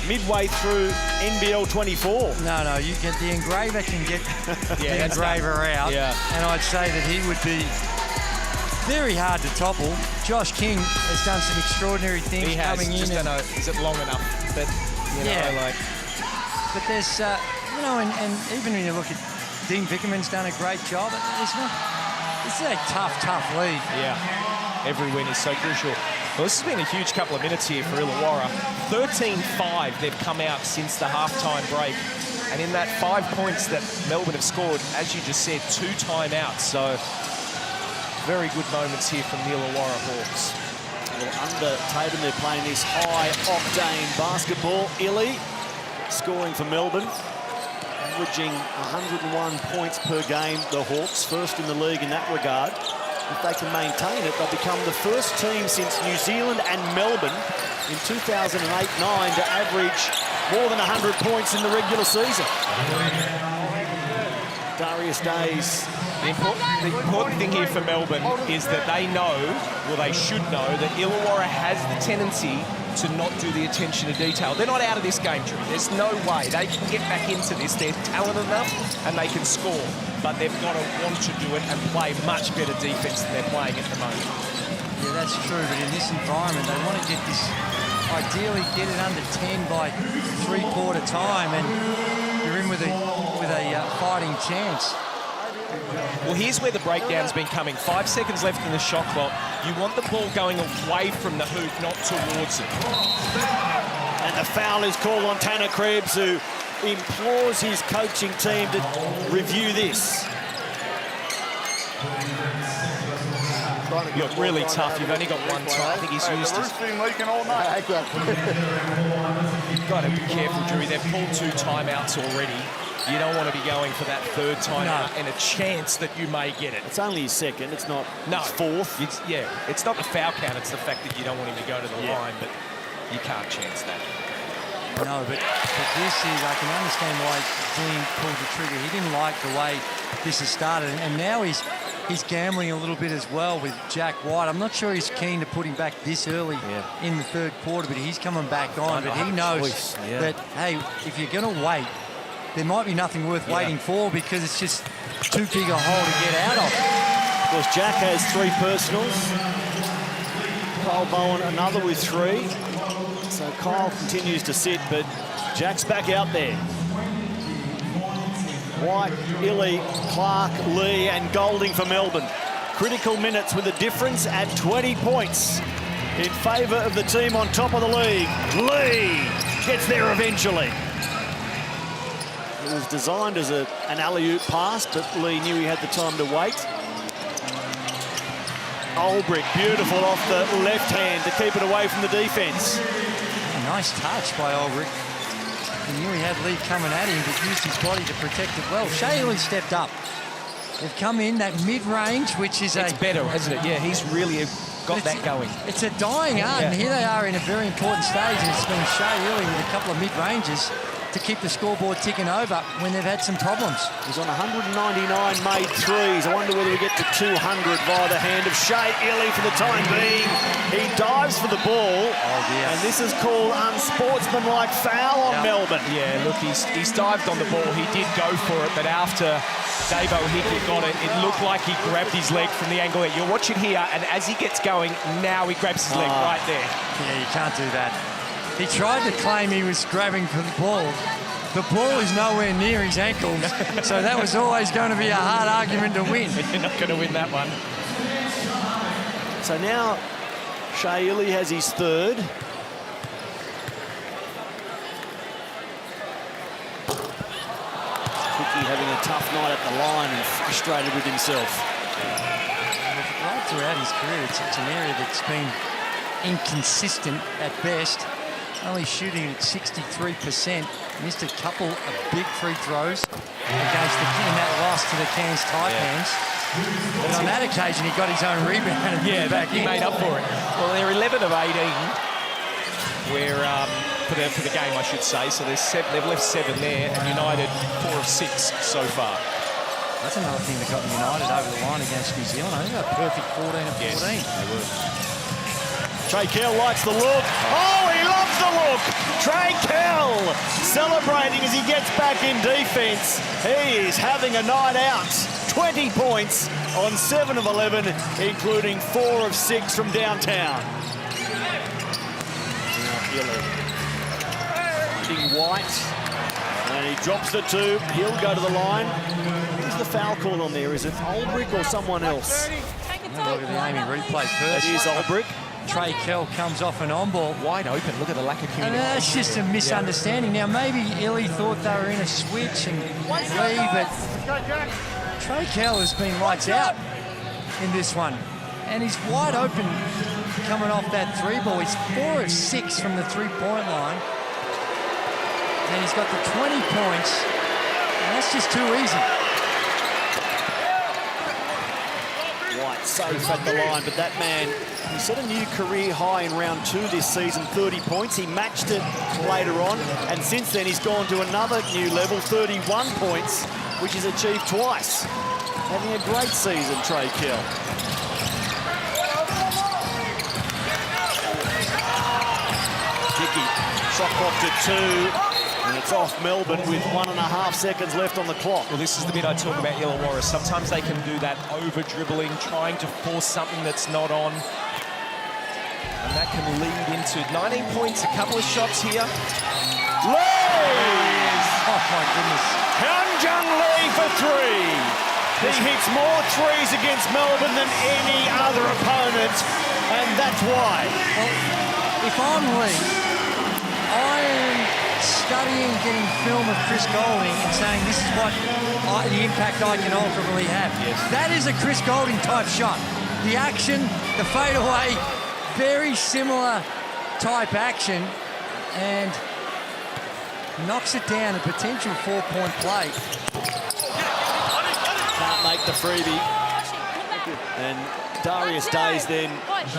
midway through NBL 24. No, you get the engraver can get the engraver out. Yeah. And I'd say that he would be very hard to topple. Josh King has done some extraordinary things He has. coming in. Just don't know, is it long enough? But, you know, like... But there's, you know, and even when you look at Dean Vickerman's done a great job. This is a tough league. Yeah, every win is so crucial. Well, this has been a huge couple of minutes here for Illawarra. 13-5 they've come out since the halftime break. And in that 5 points that Melbourne have scored, as you just said, 2 timeouts. So very good moments here from the Illawarra Hawks. Well, under Tatum, they're playing this high-octane basketball. Illy scoring for Melbourne, averaging 101 points per game. The Hawks, first in the league in that regard. If they can maintain it, they'll become the first team since New Zealand and Melbourne in 2008-9 to average more than 100 points in the regular season. Darius Days. The important thing here for Melbourne is that they know, well, they should know, that Illawarra has the tendency to not do the attention to detail. They're not out of this game, Drew. There's no way. They can get back into this. They're talented enough and they can score. But they've got to want to do it and play much better defense than they're playing at the moment. Yeah, that's true. But in this environment, they want to get this, ideally get it under 10 by three-quarter time, and you're in with a fighting chance. Well, here's where the breakdown's been coming. 5 seconds left in the shot clock. You want the ball going away from the hoop, not towards it. And the foul is called on Tanner Krebs, who implores his coaching team to review this. Look, really tough. You've only got one time. I think he's used his... leaking all night. You've got to be careful, Drew. They've pulled 2 timeouts already. You don't want to be going for that 3rd timeout and a chance that you may get it. It's only his 2nd. It's not his 4th. It's not the foul count. It's the fact that you don't want him to go to the line, but you can't chance that. No, but this is, I can understand why Dean pulled the trigger. He didn't like the way this has started, and now he's gambling a little bit as well with Jack White. I'm not sure he's keen to put him back this early in the 3rd quarter, but he's coming back on. But he knows that, hey, if you're going to wait, there might be nothing worth waiting for, because it's just too big a hole to get out of. Of course, Jack has 3 personals. Kyle Bowen another with 3. So Kyle continues to sit, but Jack's back out there. White, Illy, Clark, Lee and Golding for Melbourne. Critical minutes with a difference at 20 points in favour of the team on top of the league. Lee gets there eventually. It was designed as an alley-oop pass, but Lee knew he had the time to wait. Olbrich, beautiful off the left hand to keep it away from the defence. A nice touch by Olbrich. He knew he had Lee coming at him, but used his body to protect it well. Shea Lee stepped up. They've come in that mid-range, which is It's better, isn't it? Yeah, he's really got that going. It's a dying art, and here they are in a very important stage, and it's been Shea Lee with a couple of mid-ranges to keep the scoreboard ticking over when they've had some problems. He's on 199 made threes. I wonder whether we get to 200 via the hand of Shea Illy for the time being. He dives for the ball, and this is called unsportsmanlike foul on Melbourne. Yeah, look, he's dived on the ball. He did go for it, but after Davo Hickey got it, it looked like he grabbed his leg from the angle that you're watching here, and as he gets going, now he grabs his leg right there. Yeah, you can't do that. He tried to claim he was grabbing for the ball. The ball is nowhere near his ankles, so that was always going to be a hard argument to win. You're not going to win that one. So now Shea Illy has his 3rd. Hickey having a tough night at the line and frustrated with himself. Right throughout his career, it's an area that's been inconsistent at best. Only shooting at 63%. Missed a couple of big free throws against in that loss to the Cairns Taipans. But on that occasion, he got his own rebound and put it back in. He made up for it. Well, they're 11 of 18 where, for the game, I should say. So they've left 7 there, and United 4 of 6 so far. That's another thing that got United over the line against New Zealand. I think they were perfect 14 of 14. Yes, they were. Trey Kell likes the look. Oh, he loves the look. Trey Kell celebrating as he gets back in defence. He is having a night out. 20 points on 7 of 11, including 4 of 6 from downtown. Finding White. And he drops the 2. He'll go to the line. Who's the foul call on there? Is it Olbrich or someone else? Look at the aiming replay first. It is Olbrich. Trey Kell comes off an on ball. Wide open. Look at the lack of communication. And that's just a misunderstanding. Now, maybe Illy thought they were in a switch and Lee, but Trey Kell has been lights out in this one. And he's wide open coming off that 3 ball. He's 4 of 6 from the 3-point line. And he's got the 20 points. And that's just too easy. White safe at the line, but that man, he set a new career high in round 2 this season, 30 points. He matched it later on, and since then he's gone to another new level, 31 points, which is achieved twice. Having a great season, Trey Kell. Hickey, shot clock to 2. And it's off Melbourne with 1.5 seconds left on the clock. Well, this is the bit I talk about Illawarra. Sometimes they can do that over-dribbling, trying to force something that's not on. And that can lead into 19 points, a couple of shots here. Lee! Oh, my goodness. Hyunjung Lee for 3. He hits more threes against Melbourne than any other opponent, and that's why. Well, if I'm Lee, I am studying, getting film of Chris Golding and saying this is what the impact I can ultimately have. Yes. That is a Chris Golding type shot. The action, the fadeaway, very similar type action, and knocks it down, a potential 4-point play. Can't make the freebie. And Darius Days then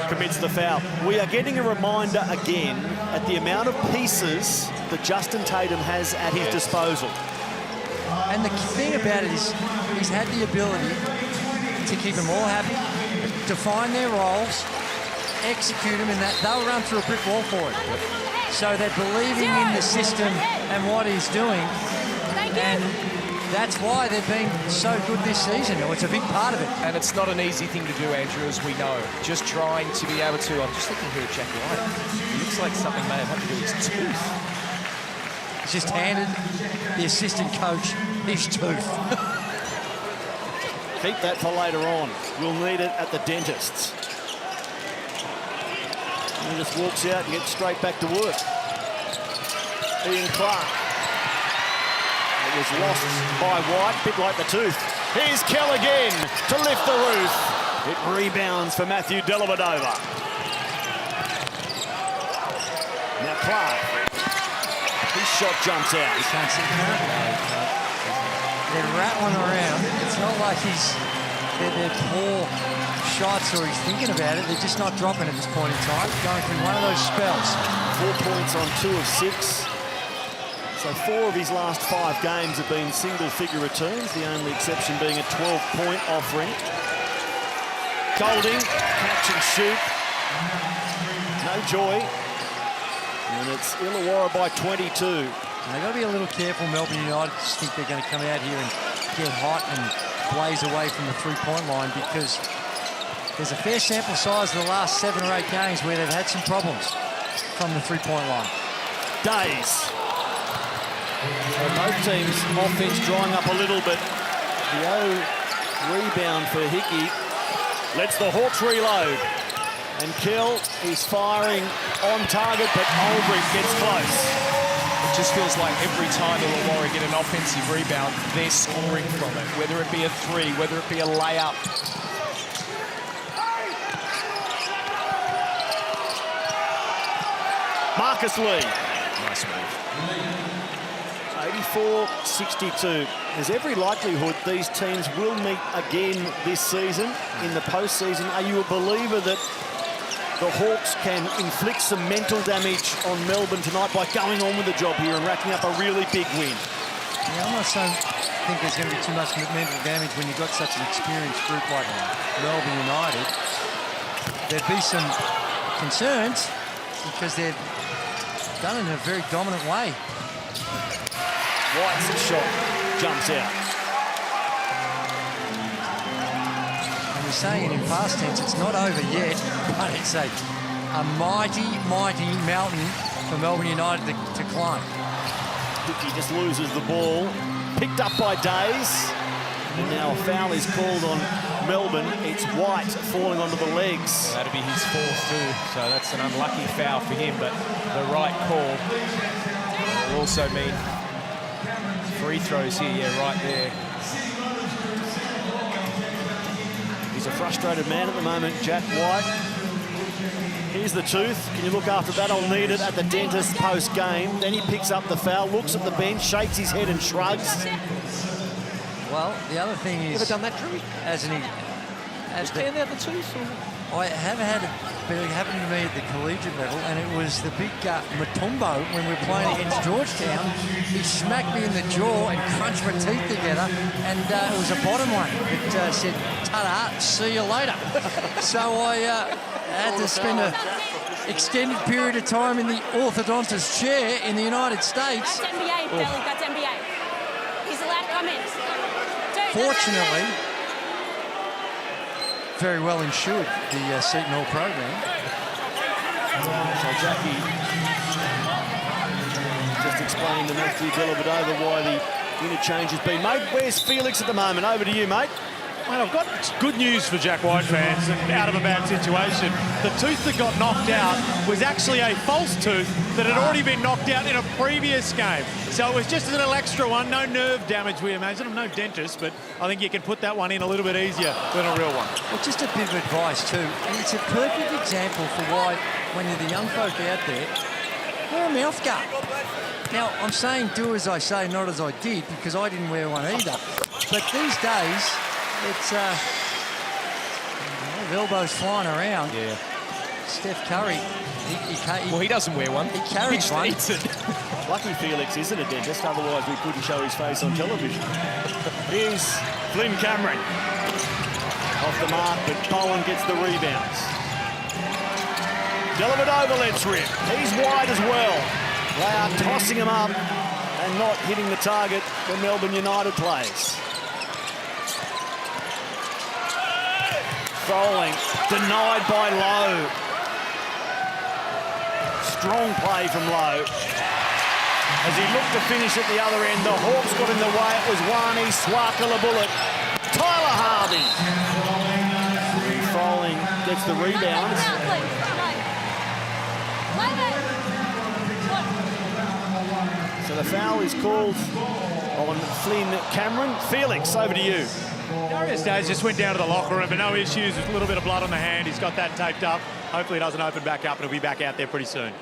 commits the foul. We are getting a reminder again at the amount of pieces that Justin Tatum has at his disposal. And the thing about it is he's had the ability to keep them all happy, define their roles, execute them, and that they'll run through a brick wall for it. So they're believing in the system and what he's doing. And that's why they've been so good this season. It's a big part of it. And it's not an easy thing to do, Andrew, as we know. Just trying to be able to... I'm just looking here at Jack White. It looks like something may have happened to his tooth. He's just handed the assistant coach his tooth. Keep that for later on. We'll need it at the dentist's. He just walks out and gets straight back to work. Ian Clark. It was lost by White, bit like the tooth. Here's Kell again to lift the roof. It rebounds for Matthew Dellavedova. Now Clark. His shot jumps out. You can't see that. They're rattling around. It's not like they're poor shots or he's thinking about it. They're just not dropping at this point in time. Going through one of those spells. 4 points on 2 of 6. So 4 of his last 5 games have been single-figure returns, the only exception being a 12-point offering. Golding, catch and shoot. No joy. And it's Illawarra by 22. And they've got to be a little careful, Melbourne United. Just think they're going to come out here and get hot and blaze away from the 3-point line because there's a fair sample size of the last 7 or 8 games where they've had some problems from the 3-point line. Days. So both teams' offense drying up a little bit. The rebound for Hickey. Lets the Hawks reload. And Kell is firing on target, but Olbrich gets close. It just feels like every time Illawarra get an offensive rebound, they're scoring from it. Whether it be a 3, whether it be a layup. Marcus Lee. Nice move. 84-62. There's every likelihood these teams will meet again this season in the postseason. Are you a believer that the Hawks can inflict some mental damage on Melbourne tonight by going on with the job here and racking up a really big win? Yeah, I'm not saying think there's going to be too much mental damage when you've got such an experienced group like Melbourne United. There'd be some concerns because they've done it in a very dominant way. White's shot jumps out. And we're saying in past tense, it's not over yet, but it's a mighty, mighty mountain for Melbourne United to climb. Hickey just loses the ball. Picked up by Days. And now a foul is called on Melbourne. It's White falling onto the legs. That'll be his fourth too, so that's an unlucky foul for him, but the right call. Will also mean free throws here, yeah, right there. He's a frustrated man at the moment, Jack White. Here's the tooth. Can you look after that? I'll need it at the dentist post-game. Then he picks up the foul, looks at the bench, shakes his head and shrugs. Well, the other thing is... Ever done that, Drew? As stand out the tooth? I have had it, but it happened to me at the collegiate level, and it was the big Matumbo when we were playing against Georgetown. He smacked me in the jaw and crunched my teeth together, and it was a bottom one. It said, "Ta-da, see you later." So I had to spend an extended period of time in the orthodontist chair in the United States. That's NBA, Billy, that's NBA. He's allowed to come in. Fortunately, very well insured, the Seton Hall program. So Jackie just explaining to Matthew Dellavedova why the interchange has been made. Where's Felix at the moment? Over to you, mate. Well, I've got good news for Jack White fans out of a bad situation. The tooth that got knocked out was actually a false tooth that had already been knocked out in a previous game. So it was just a little extra one, no nerve damage, we imagine. I'm no dentist, but I think you can put that one in a little bit easier than a real one. Well, just a bit of advice too, and it's a perfect example for why, when you're the young folk out there, wear a mouth guard. Now, I'm saying do as I say, not as I did, because I didn't wear one either. But these days, it's elbows flying around. Yeah. Steph Curry, he doesn't wear one. He carries one. Lucky Felix isn't a dentist, otherwise we couldn't show his face on television. Here's Flynn Cameron. Off the mark, but Bowen gets the rebounds. Dellavedova lets rip. He's wide as well. They are tossing him up and not hitting the target when Melbourne United plays. Froling, denied by Lowe. Strong play from Lowe. As he looked to finish at the other end, the Hawks got in the way. It was Wani Swakala-Bullock. Tyler Harvey. Froling gets the rebound. So the foul is called on Flynn Cameron. Felix, over to you. Darius Days just went down to the locker room, but no issues. With a little bit of blood on the hand. He's got that taped up. Hopefully it doesn't open back up, and he'll be back out there pretty soon.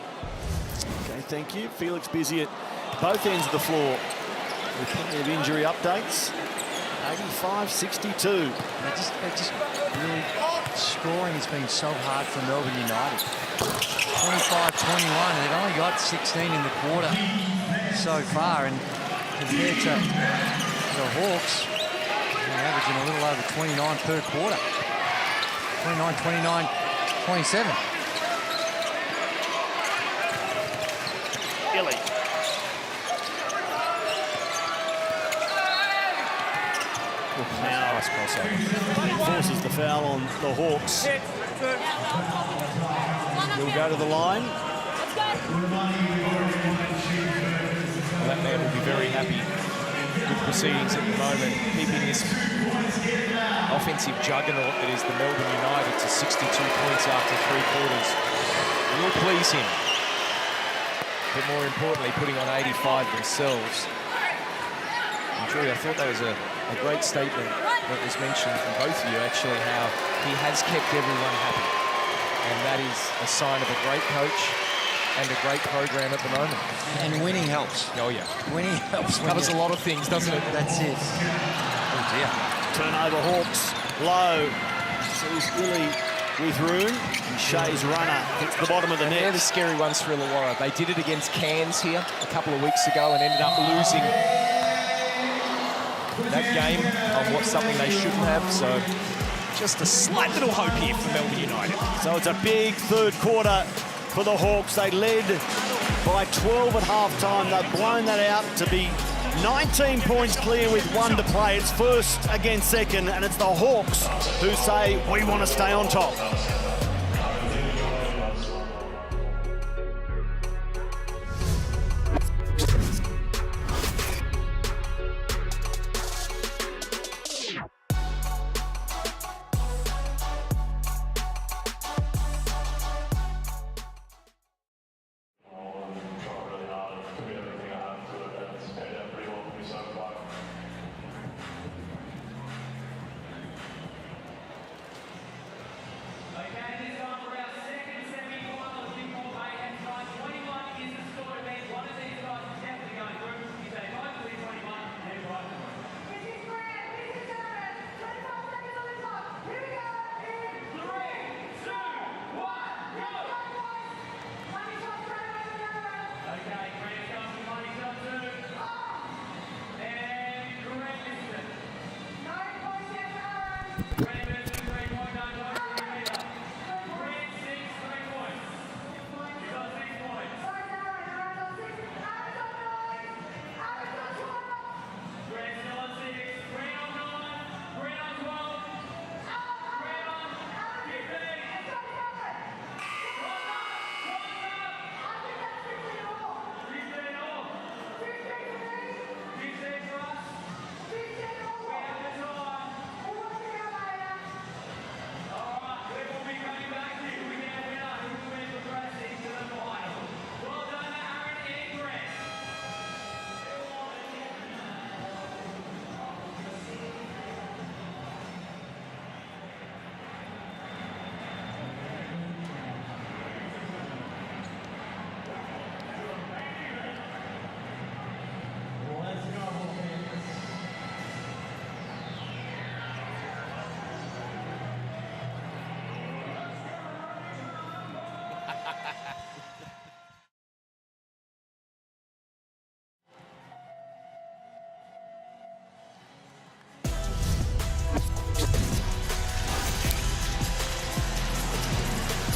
Okay, thank you. Felix busy at both ends of the floor with plenty of injury updates. 85-62. They just really, scoring has been so hard for Melbourne United. 25-21, and they've only got 16 in the quarter so far, and compared to the Hawks, they're averaging a little over 29 per quarter. 29, 29, 27. Illy. Now enforces the foul on the Hawks. He'll go to the line. Well, that man will be very happy with proceedings at the moment, keeping this offensive juggernaut that is the Melbourne United to 62 points after 3 quarters. It will please him. But more importantly, putting on 85 themselves. And Drew, I thought that was a great statement that was mentioned from both of you, actually, how he has kept everyone happy. And that is a sign of a great coach and a great program at the moment. And winning helps. Oh, yeah. Winning helps. Covers a lot of things, doesn't it? That's it. Oh, dear. Turnover Hawks. Low. Sees Willie with room. And Shea's runner hits the bottom of the net. They're the scary ones for Illawarra. They did it against Cairns here a couple of weeks ago and ended up losing that game on something they shouldn't have. So just a slight little hope here for Melbourne United. So it's a big third quarter for the Hawks. They led by 12 at half-time. They've blown that out to be 19 points clear with 1 to play. It's first against second, and it's the Hawks who say, we want to stay on top.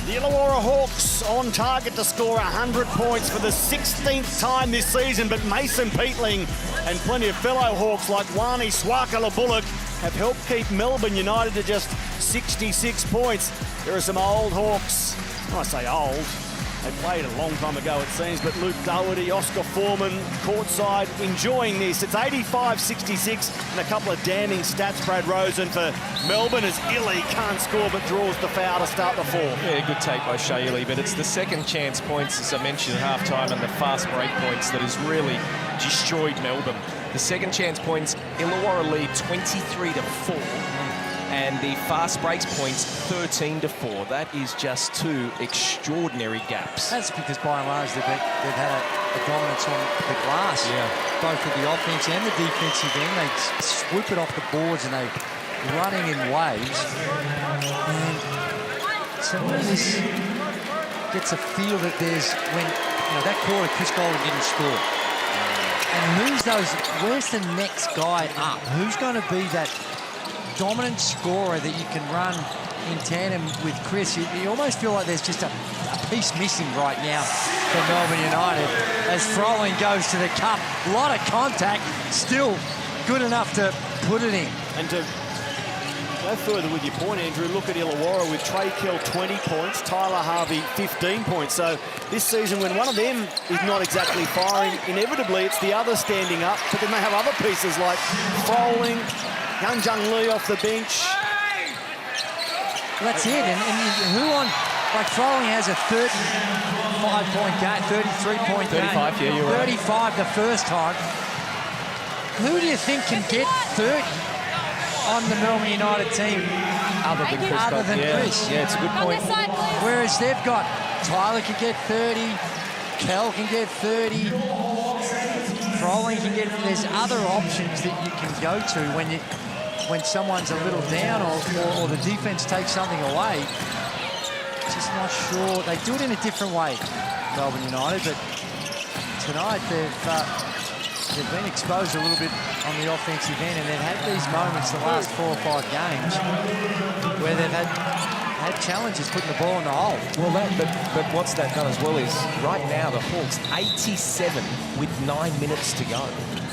The Illawarra Hawks on target to score 100 points for the 16th time this season, but Mason Peatling and plenty of fellow Hawks like Wani Swakala-Bullock have helped keep Melbourne United to just 66 points. There are some old Hawks. When I say old, they played a long time ago, it seems, but Luke Doherty, Oscar Foreman, courtside, enjoying this. It's 85-66 and a couple of damning stats, Brad Rosen, for Melbourne as Illy can't score but draws the foul to start the fourth. Yeah, good take by Shea Illy, but it's the second chance points, as I mentioned at half-time, and the fast break points that has really destroyed Melbourne. The second chance points, Illawarra lead 23-4. And the fast breaks points 13-4. That is just 2 extraordinary gaps. That's because by and large they've had a dominance on the glass. Yeah. Both of the offense and the defensive end. They swoop it off the boards and they're running in waves. And so this gets a feel that there's when that quarter Chris Golden didn't score. And where's the next guy up? Who's going to be that dominant scorer that you can run in tandem with Chris? You almost feel like there's just a piece missing right now for Melbourne United as Froling goes to the cup. A lot of contact, still good enough to put it in. And to go further with your point, Andrew, look at Illawarra with Trey Kell 20 points, Tyler Harvey 15 points. So this season, when one of them is not exactly firing, inevitably it's the other standing up, but then they have other pieces like Froling, Young Jung Lee off the bench. Well, that's it. And who on, like Froling has a 35-point game, 33-point game. 35, yeah, you're right. 35 the first time. Who do you think can get 30 on the Melbourne United team? Other than Chris. Yeah, it's a good point. Whereas they've got Tyler can get 30, Kel can get 30, Froling can get. There's other options that you can go to when someone's a little down or the defense takes something away. Just not sure. They do it in a different way, Melbourne United, but tonight they've they've been exposed a little bit on the offensive end, and they've had these moments the last 4 or 5 games where they've had challenges putting the ball in the hole. Well, but what's that done as well is right now the Hawks 87 with 9 minutes to go.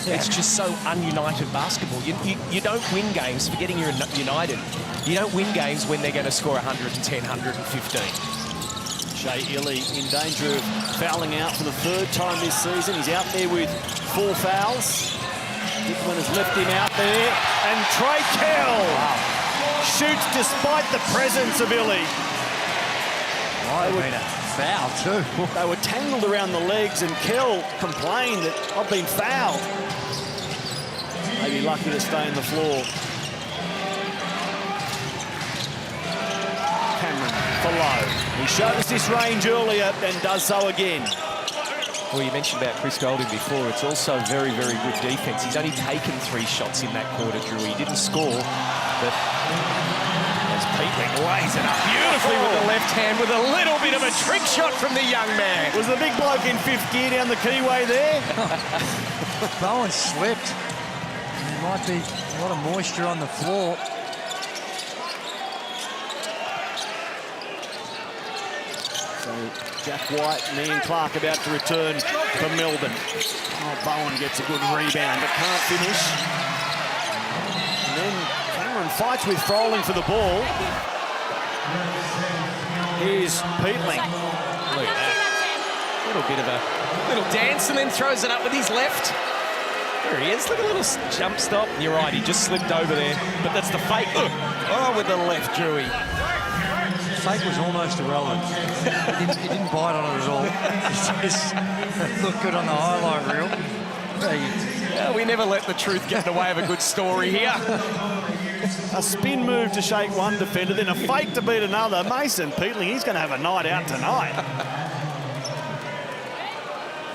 Yeah. It's just so ununited basketball. You don't win games, forgetting you're united. You don't win games when they're going to score 110, 115. Shea Illy in danger of fouling out for the 3rd time this season. He's out there with 4 fouls. Hickman has left him out there. And Trey Kell shoots despite the presence of Illy. Might have been a foul too. They were tangled around the legs, and Kell complained that I've been fouled. Maybe lucky to stay on the floor. Cameron for Lowe. He showed us this range earlier and does so again. Well, you mentioned about Chris Goulding before. It's also very, very good defense. He's only taken 3 shots in that quarter, Drew. He didn't score, but as Peatling lays it up beautifully with the left hand with a little bit of a trick shot from the young man. Was the big bloke in 5th gear down the keyway there? Bowen slipped. There might be a lot of moisture on the floor. So Jack White and Ian Clark about to return for Melbourne. Oh, Bowen gets a good rebound but can't finish. And then Cameron fights with Froling for the ball. Here's Peatling. Look at that. Little bit of a little dance and then throws it up with his left. There he is. Look at a little jump stop. You're right, he just slipped over there. But that's the fake. Oh, with the left, Drewy. Fake was almost irrelevant. He didn't bite on it at all. It just looked good on the highlight reel. Yeah, we never let the truth get in the way of a good story here. A spin move to shake one defender, then a fake to beat another. Mason Peatling, he's going to have a night out tonight.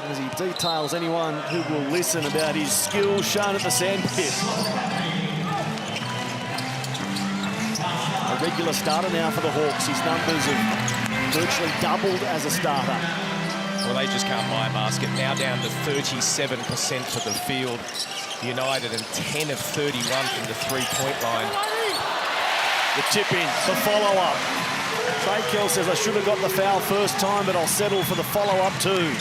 As he details anyone who will listen about his skills shown at the sandpit. A regular starter now for the Hawks. His numbers have virtually doubled as a starter. Well, they just can't buy a basket. Now down to 37% for the field. United and 10 of 31 from the 3-point line. The tip in, the follow-up. Trey Kell says, I should have got the foul first time, but I'll settle for the follow-up too.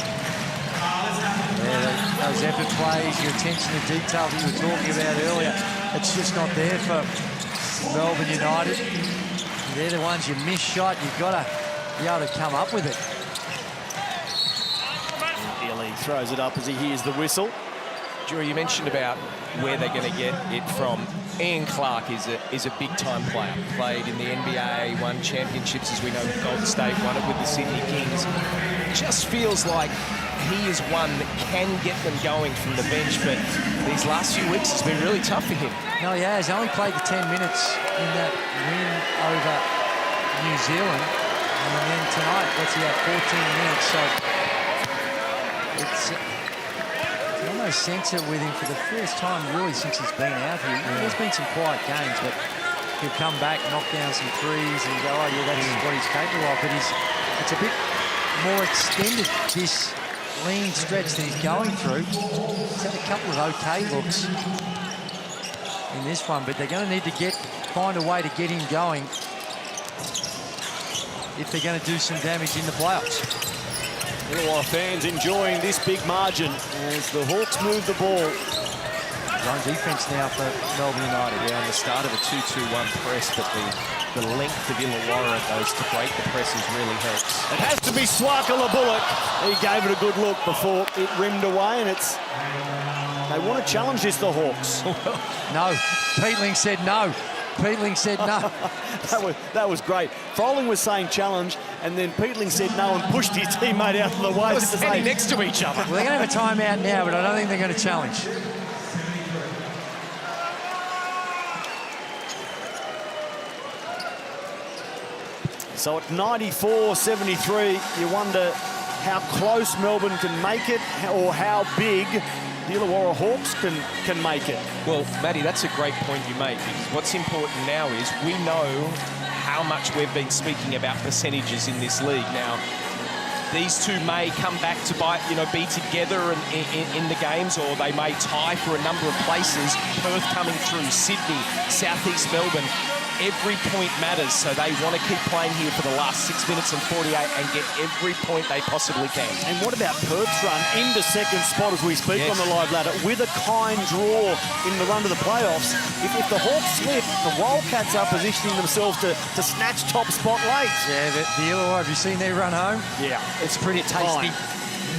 Yeah, those epic plays, your attention to detail that you were talking about earlier, it's just not there for Melbourne United. They're the ones you miss shot, you've got to be able to come up with it. Illy throws it up as he hears the whistle. Drew, you mentioned about where they're going to get it from. Ian Clark is a big-time player. Played in the NBA, won championships, as we know, with Golden State, won it with the Sydney Kings. Just feels like he is one that can get them going from the bench, but these last few weeks it's been really tough for him. No, he has. Only played the 10 minutes in that win over New Zealand. And then tonight, what's he at, 14 minutes. So it's almost sense it with him for the first time, really, since he's been out here. There's been some quiet games, but he'll come back, knock down some threes, and go, oh, yeah, that's what he's capable of. But it's a bit more extended, this lean stretch that he's going through. He's had a couple of okay looks in this one, but they're going to need to find a way to get him going if they're going to do some damage in the playoffs. Illawarra fans enjoying this big margin as the Hawks move the ball. Zone defense now for Melbourne United. Yeah, on the start of a 2-2-1 press, but the length of Illawarra goes to break the presses really helps. It has to be Swakala Bullock. He gave it a good look before it rimmed away, and it's... They want to challenge this, the Hawks. No, Peatling said no. Peatling said no. that was great. Froling was saying challenge, and then Peatling said no and pushed his teammate out of the way. They were standing next to each other. Well, they're going to have a timeout now, but I don't think they're going to challenge. So at 94-73, you wonder how close Melbourne can make it, or how big the Illawarra Hawks can make it. Well, Matty, that's a great point you make, because what's important now is we know how much we've been speaking about percentages in this league. Now, these two may come back to be together in the games, or they may tie for a number of places. Perth coming through, Sydney, Southeast Melbourne. Every point matters, so they want to keep playing here for the last 6 minutes and 48 and get every point they possibly can. And what about Perth's run into second spot as we speak on the live ladder with a kind draw in the run to the playoffs? If the Hawks slip, the Wildcats are positioning themselves to snatch top spot late. Yeah, but the Illawarra, have you seen their run home? Yeah. It's pretty tasty.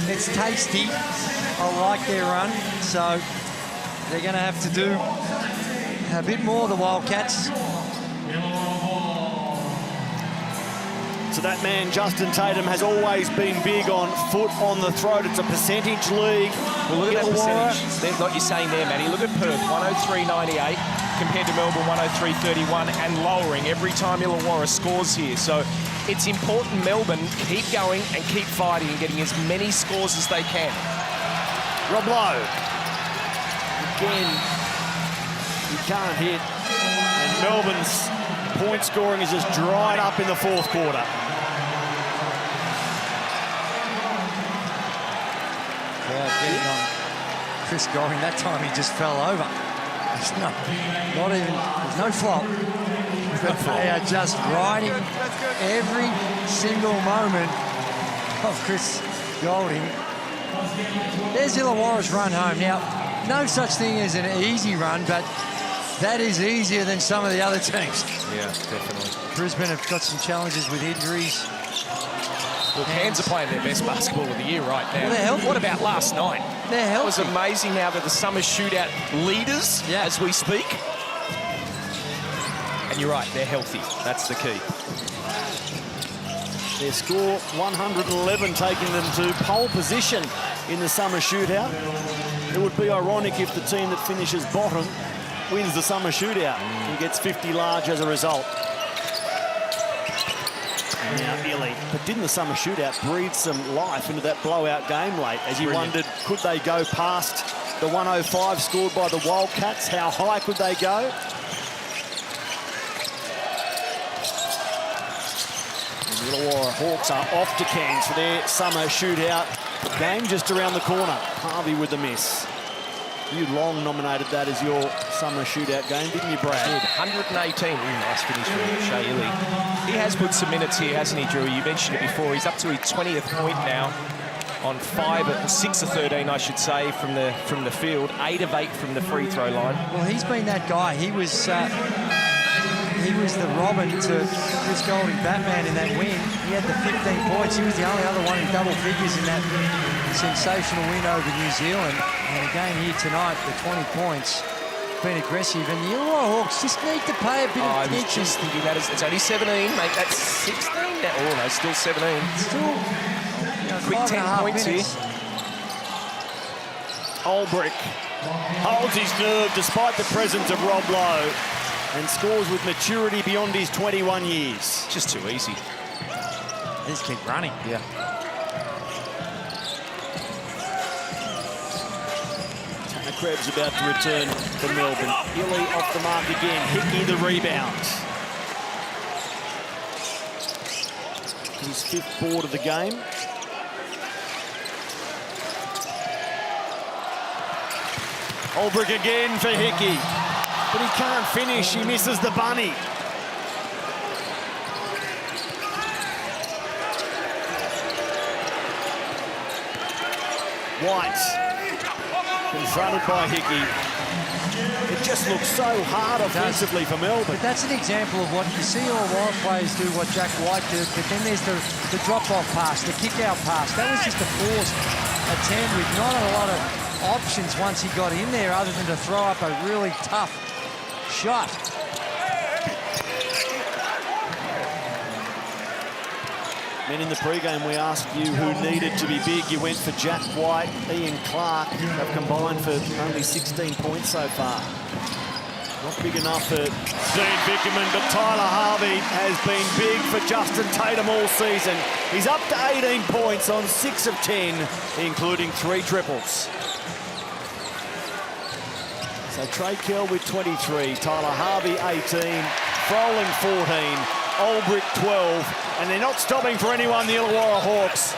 It's tasty. I like their run, so they're going to have to do a bit more, the Wildcats. So that man, Justin Tatum, has always been big on foot on the throat. It's a percentage league. Well, look at that percentage. Like you're saying there, Matty. Look at Perth, 103.98 compared to Melbourne, 103.31, and lowering every time Illawarra scores here. So it's important Melbourne keep going and keep fighting and getting as many scores as they can. Rob Lowe. Again, he can't hit. And Melbourne's point scoring is just dried up in the fourth quarter. Yeah, getting on Chris Goring. That time he just fell over. There's no flop. They are just riding every single moment of Chris Golding. There's Illawarra's run home. Now, no such thing as an easy run, but that is easier than some of the other teams. Yeah, definitely. Brisbane have got some challenges with injuries. Well, Cairns are playing their best basketball of the year right now. Well, they're healthy. What about last night? They're healthy. It was amazing now that the summer shootout leaders as we speak. And you're right, they're healthy. That's the key. Their score, 111, taking them to pole position in the summer shootout. It would be ironic if the team that finishes bottom wins the summer shootout and gets 50 large as a result. Now Illy, but didn't the summer shootout breathe some life into that blowout game late, as you wondered, could they go past the 105 scored by the Wildcats? How high could they go? And the Illawarra Hawks are off to Cairns for their summer shootout game just around the corner. Harvey with the miss. You long nominated that as your summer shootout game, didn't you, Brad? 118. Nice finish from Shea Illy. He has put some minutes here, hasn't he, Drew? You mentioned it before. He's up to his 20th point now on 6 of 13, I should say, from the field. 8 of 8 from the free throw line. Well, he's been that guy. He was the Robin to Chris Golding Batman in that win. He had the 15 points. He was the only other one in double figures in that sensational win over New Zealand. And again here tonight, the 20 points, been aggressive. And the Illawarra Hawks just need to pay a bit of attention. I was just thinking that it's only 17, mate. That's 16 now. Oh, no, still 17. Still, quick 10 points here. Olbrich holds his nerve despite the presence of Rob Lowe and scores with maturity beyond his 21 years. Just too easy. They just keep running. Yeah. Krebs about to return for Melbourne. Illy off the mark again. Hickey the rebound. His 5th board of the game. Olbrich again for Hickey. But he can't finish. He misses the bunny. White. Confronted by Hickey. It just looks so hard offensively for Melbourne. But that's an example of what you see all Warrior players do, what Jack White did, but then there's the drop-off pass, the kick-out pass. That was just a forced attempt with not a lot of options once he got in there other than to throw up a really tough shot. Men, in the pre-game, we asked you who needed to be big. You went for Jack White. Ian Clark have combined for only 16 points so far. Not big enough for Dean Vickerman, but Tyler Harvey has been big for Justin Tatum all season. He's up to 18 points on 6 of 10, including 3 triples. So Trey Kell with 23, Tyler Harvey 18, Froling 14, Olbrich 12, and they're not stopping for anyone, the Illawarra Hawks.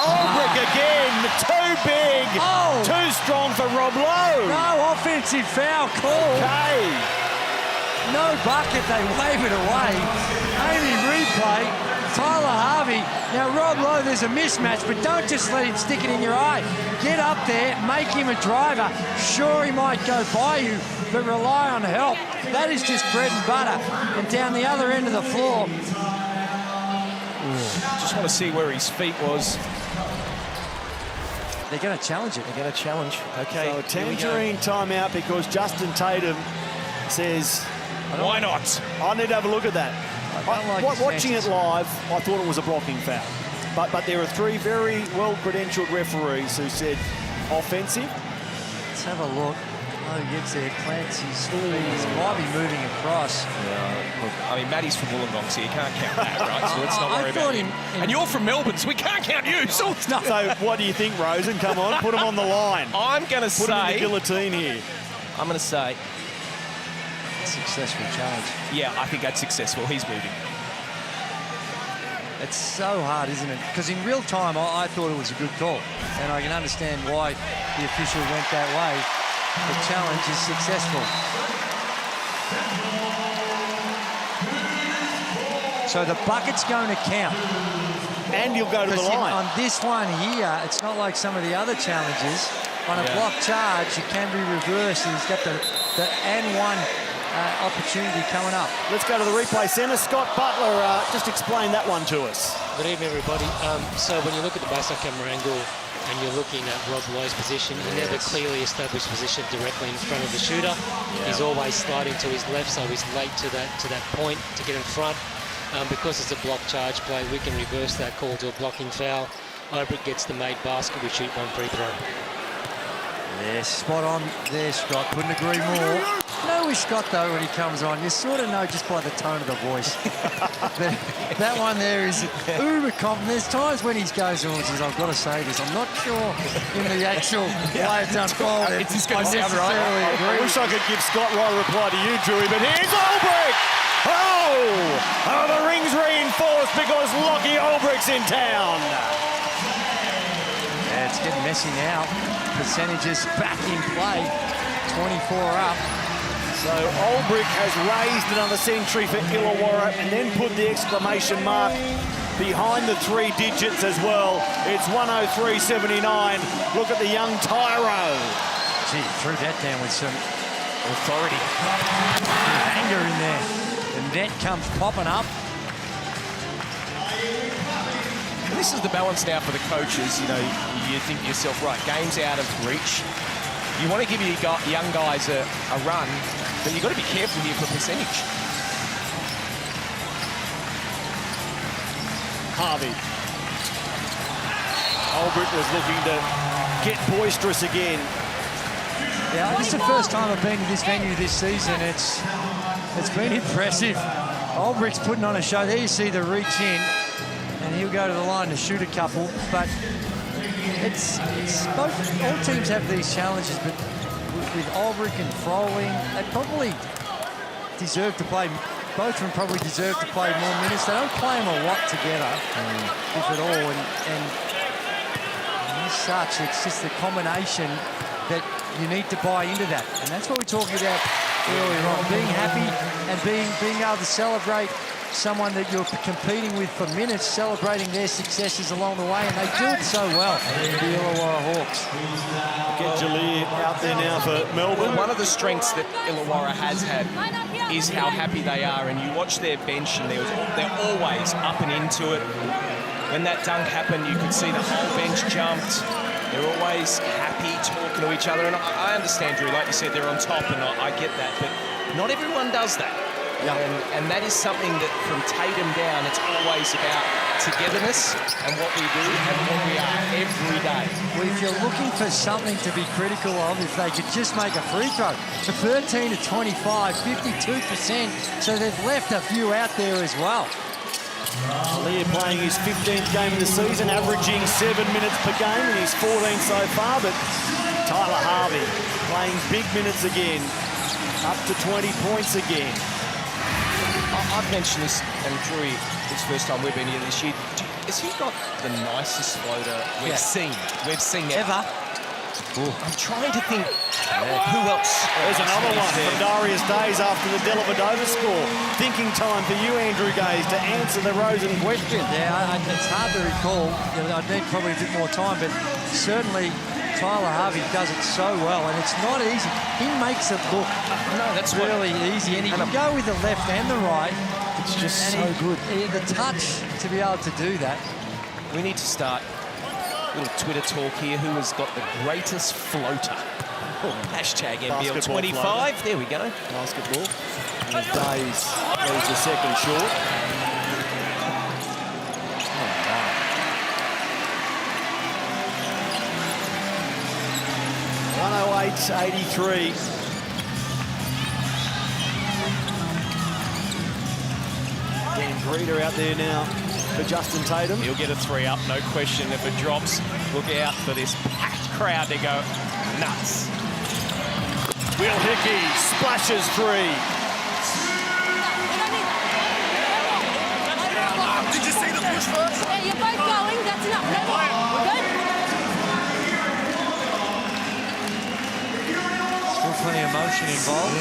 Ulbrich again, too big, too strong for Rob Lowe. No offensive foul call. Okay. No bucket, they wave it away. Amy replay, Tyler Harvey. Now, Rob Lowe, there's a mismatch, but don't just let him stick it in your eye. Get up there, make him a driver. Sure, he might go by you, but rely on help. That is just bread and butter. And down the other end of the floor. Just want to see where his feet was. They're going to challenge it. They're going to challenge. Okay. So a tangerine timeout because Justin Tatum says, why not? I need to have a look at that. Watching it chances. live, I thought it was a blocking foul. But there are three very well-credentialed referees who said offensive. Let's have a look. Oh, he gets there, plants his feet. He might be moving across. Look, I mean, Matty's from Wollongong, so you can't count that, right? So let's not worry about him. And you're from Melbourne, so we can't count you. So what do you think, Rosen? Come on, put him on the line. I'm going to say... Put him in the guillotine here. I'm going to say... Successful challenge. Yeah, I think that's successful. He's moving. It's so hard, isn't it? Because in real time, I thought it was a good call. And I can understand why the official went that way. The challenge is successful. So the bucket's going to count. And you'll go to the line. On this one here, it's not like some of the other challenges. On a block charge, it can be reversed. And he's got the and one opportunity coming up. Let's go to the replay centre. Scott Butler, just explain that one to us. Good evening, everybody. So when you look at the baseline camera angle and you're looking at Rob Lowe's position, he never clearly established position directly in front of the shooter. He's always sliding to his left, so he's late to that point to get in front. Because it's a block charge play, we can reverse that call to a blocking foul. Ulbrich gets the made basket, we shoot one free throw. Yeah, spot on there, Scott. Couldn't agree more. No, with Scott, though, when he comes on, you sort of know just by the tone of the voice. that one there is uber confident. There's times when he goes on and says, I've got to say this. I'm not sure in the actual way it's unfolded. It's just going to sound right. I wish I could give Scott right a reply to you, Drewy, but here's Ulbrich! Oh, the ring's reinforced because Lockie Ulbrich's in town. Yeah, it's getting messy now. Percentages back in play. 24 up. So Ulbrich has raised another century for Illawarra and then put the exclamation mark behind the 3 digits as well. It's 103.79. Look at the young Tyro. Gee, threw that down with some authority. Anger in there. The net comes popping up. And this is the balance now for the coaches. You know, you think to yourself, right, game's out of reach. You want to give your young guys a run, but you've got to be careful here for percentage. Harvey. Ulbrich was looking to get boisterous again. Yeah, this is the first time I've been to this venue this season. It's been impressive. Ulbrich's putting on a show. There you see the reach in, and he'll go to the line to shoot a couple, but it's both, all teams have these challenges, but with Ulbrich and Froling, they probably deserve to play, both of them probably deserve to play more minutes. They don't play them a lot together, if at all, and as such, it's just the combination that you need to buy into that, and that's what we're talking about earlier on, being happy and being able to celebrate someone that you're competing with for minutes, celebrating their successes along the way, and they do it so well, the Illawarra Hawks. Get Jaleel out there now for Melbourne. One of the strengths that Illawarra has had is how happy they are, and you watch their bench and they're always up and into it. When that dunk happened, you could see the whole bench jumped. They're always happy, talking to each other, and I understand, Drew, like you said, they're on top, and I get that, but not everyone does that. Yeah. And that is something that from Tatum down, it's always about togetherness and what we do and what we are every day. Well, if you're looking for something to be critical of, if they could just make a free throw, 13 to 25, 52%, so they've left a few out there as well. Lear playing his 15th game of the season, averaging 7 minutes per game, and he's 14 so far, but Tyler Harvey playing big minutes again, up to 20 points again. I've mentioned this, and Drew, It's the first time we've been here this year. Has he got the nicest floater we've seen? We've seen ever. I'm trying to think who else. There's another one from Darius Days after the Dellavedova score. Thinking time for you, Andrew Gaze, to answer the Rosen question. Yeah, it's hard to recall. I'd need probably a bit more time, but certainly Tyler Harvey does it so well, and it's not easy. He makes it look that's really easy, and he can go with the left and the right. It's just and so good. The touch to be able to do that. We need to start a little Twitter talk here. Who has got the greatest floater? Hashtag NBL25. There we go. Basketball. And Days leaves the second short. Oh, wow. 108-83. Dan Breeder out there now for Justin Tatum. He'll get a 3 up, no question. If it drops, look out for this packed crowd to go nuts. Will Hickey splashes 3. Did you see the push first? Yeah, you're both going. That's enough. No more. We're good. Still plenty of motion involved.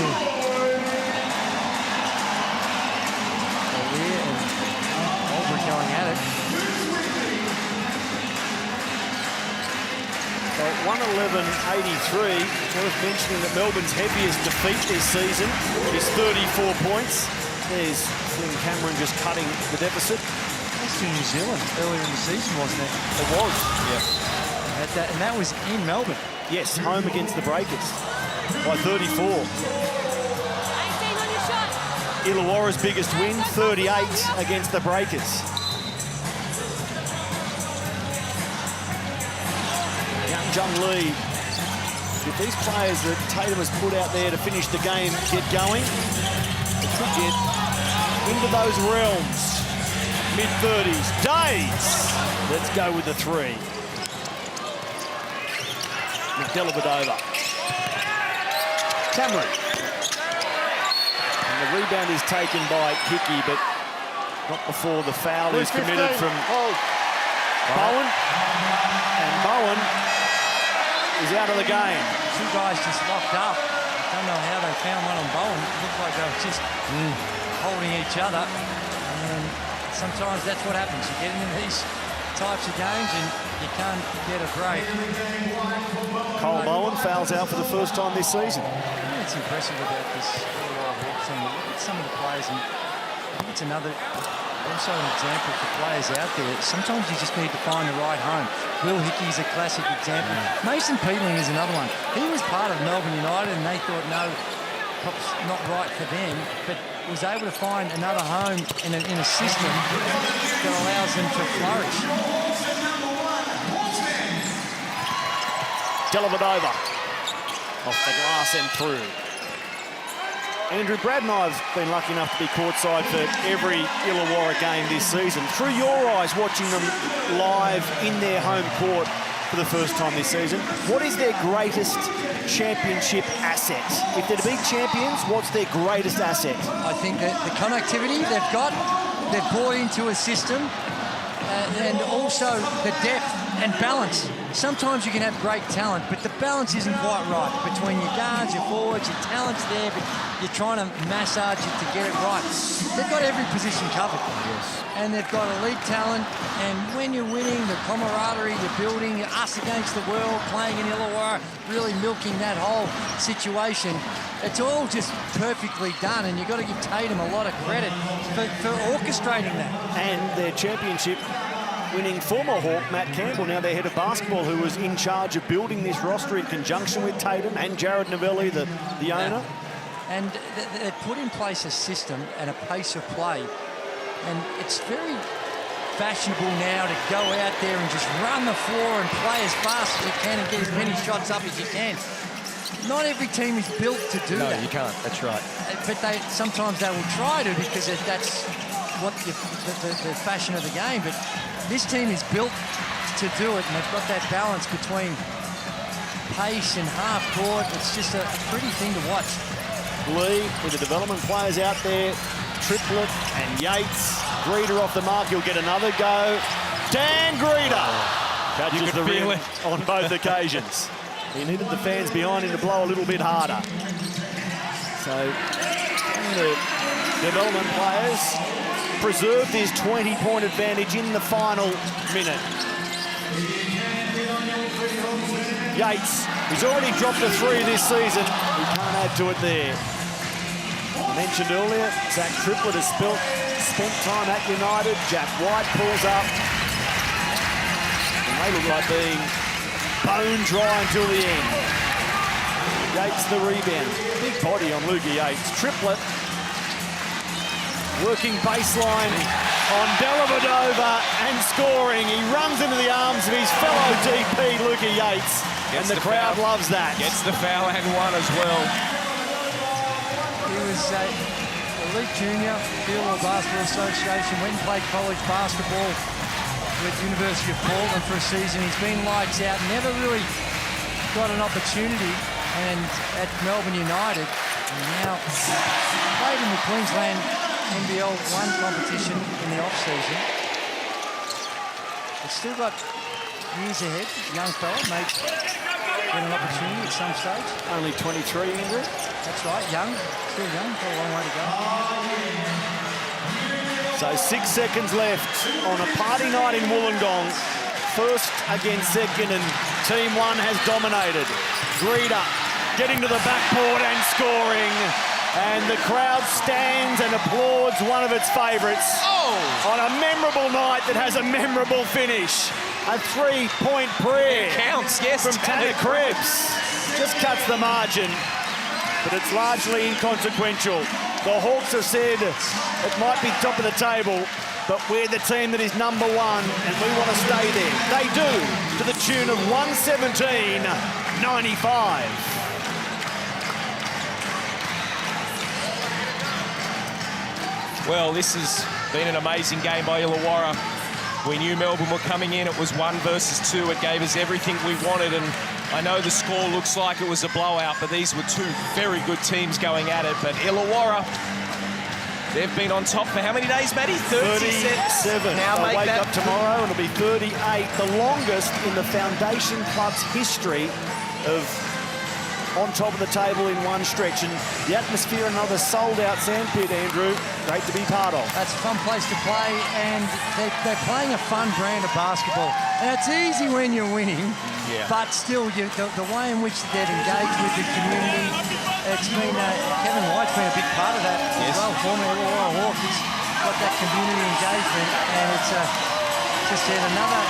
Aubrey going at it. Well, 111-83. Worth mentioning that Melbourne's heaviest defeat this season is 34 points. There's Flynn Cameron just cutting the deficit. That's to New Zealand earlier in the season, wasn't it? It was. Yeah. And that was in Melbourne. Yes, home against the Breakers by 34. 18 on your shot. Illawarra's biggest win, 38 against the Breakers. Jung Lee, if these players that Tatum has put out there to finish the game get going, it could get into those realms. Mid-30s. Days! Let's go with the 3. Dellavedova. Cameron. And the rebound is taken by Hickey, but not before the foul is committed from Bowen. And Bowen is out of the game. 2 guys just locked up. I don't know how they found one on Bowen. It looked like they were just holding each other. And sometimes that's what happens. You get into these types of games and you can't get a break. Cole Bowen fouls out for the first time this season. It's impressive about this Illawarra Hawks team. Look at some of the players, and I think it's also an example for players out there. Sometimes you just need to find the right home. Will Hickey's a classic example. Mason Peatling is another one. He was part of Melbourne United and they thought, no, perhaps not right for them, but was able to find another home in a system that allows them to flourish. Dellavedova off the glass and through. Andrew, Brad and I have been lucky enough to be courtside for every Illawarra game this season. Through your eyes, watching them live in their home court for the first time this season, what is their greatest championship asset? If they're to be champions, what's their greatest asset? I think that the connectivity they've got, they've bought into a system, and also the depth and balance. Sometimes you can have great talent, but the balance isn't quite right between your guards, your forwards, your talent's there, but you're trying to massage it to get it right. They've got every position covered. Yes. And they've got elite talent, and when you're winning, the camaraderie you're building, us against the world, playing in Illawarra, really milking that whole situation, it's all just perfectly done, and you've got to give Tatum a lot of credit for orchestrating that. And their championship winning former Hawk, Matt Campbell, now their head of basketball, who was in charge of building this roster in conjunction with Tatum and Jared Novelli, the owner. And they've put in place a system and a pace of play. And it's very fashionable now to go out there and just run the floor and play as fast as you can and get as many shots up as you can. Not every team is built to do that. No, you can't. That's right. But sometimes they will try to, because that's what the fashion of the game. But this team is built to do it, and they've got that balance between pace and half court. It's just a pretty thing to watch. Lee with the development players out there, Triplett and Yates. Greeter off the mark, he'll get another go. Dan Greeter catches the rim on both occasions. He needed the fans behind him to blow a little bit harder. So the development players preserved his 20-point advantage in the final minute. Yates, he's already dropped a 3 this season. He can't add to it there. I mentioned earlier, Zach Triplett has spent time at United. Jack White pulls up. And they look like being bone dry until the end. Yates the rebound. Big body on Luca Yates. Triplett working baseline on Dellavedova and scoring. He runs into the arms of his fellow DP, Luca Yates. And the crowd loves that. Gets the foul and one as well. He was a elite junior, Illawarra Basketball Association, went and played college basketball with University of Portland for a season. He's been lights out, never really got an opportunity, and at Melbourne United, and now played in the Queensland NBL1 competition in the off-season. He's still got years ahead, young fella, may get an opportunity at some stage. Only 23, Andrew. That's right, young, still young, got a long way to go. So 6 seconds left on a party night in Wollongong. First against second, and Team 1 has dominated. Greeter getting to the backboard and scoring. And the crowd stands and applauds one of its favourites on a memorable night that has a memorable finish. A 3-point prayer from Tanner Krebs. Just cuts the margin, but it's largely inconsequential. The Hawks have said it might be top of the table, but we're the team that is number 1 and we want to stay there. They do, to the tune of 117-95. Well, this has been an amazing game by Illawarra. We knew Melbourne were coming in. It was 1 versus 2. It gave us everything we wanted, and I know the score looks like it was a blowout, but these were 2 very good teams going at it. But Illawarra, they've been on top for how many days, Matty? 37. Now They'll make wake that up tomorrow and it'll be 38. The longest in the Foundation Club's history of on top of the table in one stretch. And the atmosphere, another sold-out sandpit, Andrew. Great to be part of. That's a fun place to play, and they're playing a fun brand of basketball. And it's easy when you're winning, but still, the way in which they've engaged with the community, it's been, Kevin White's been a big part of that as well. Former Illawarra Hawk has got that community engagement, and it's just yet another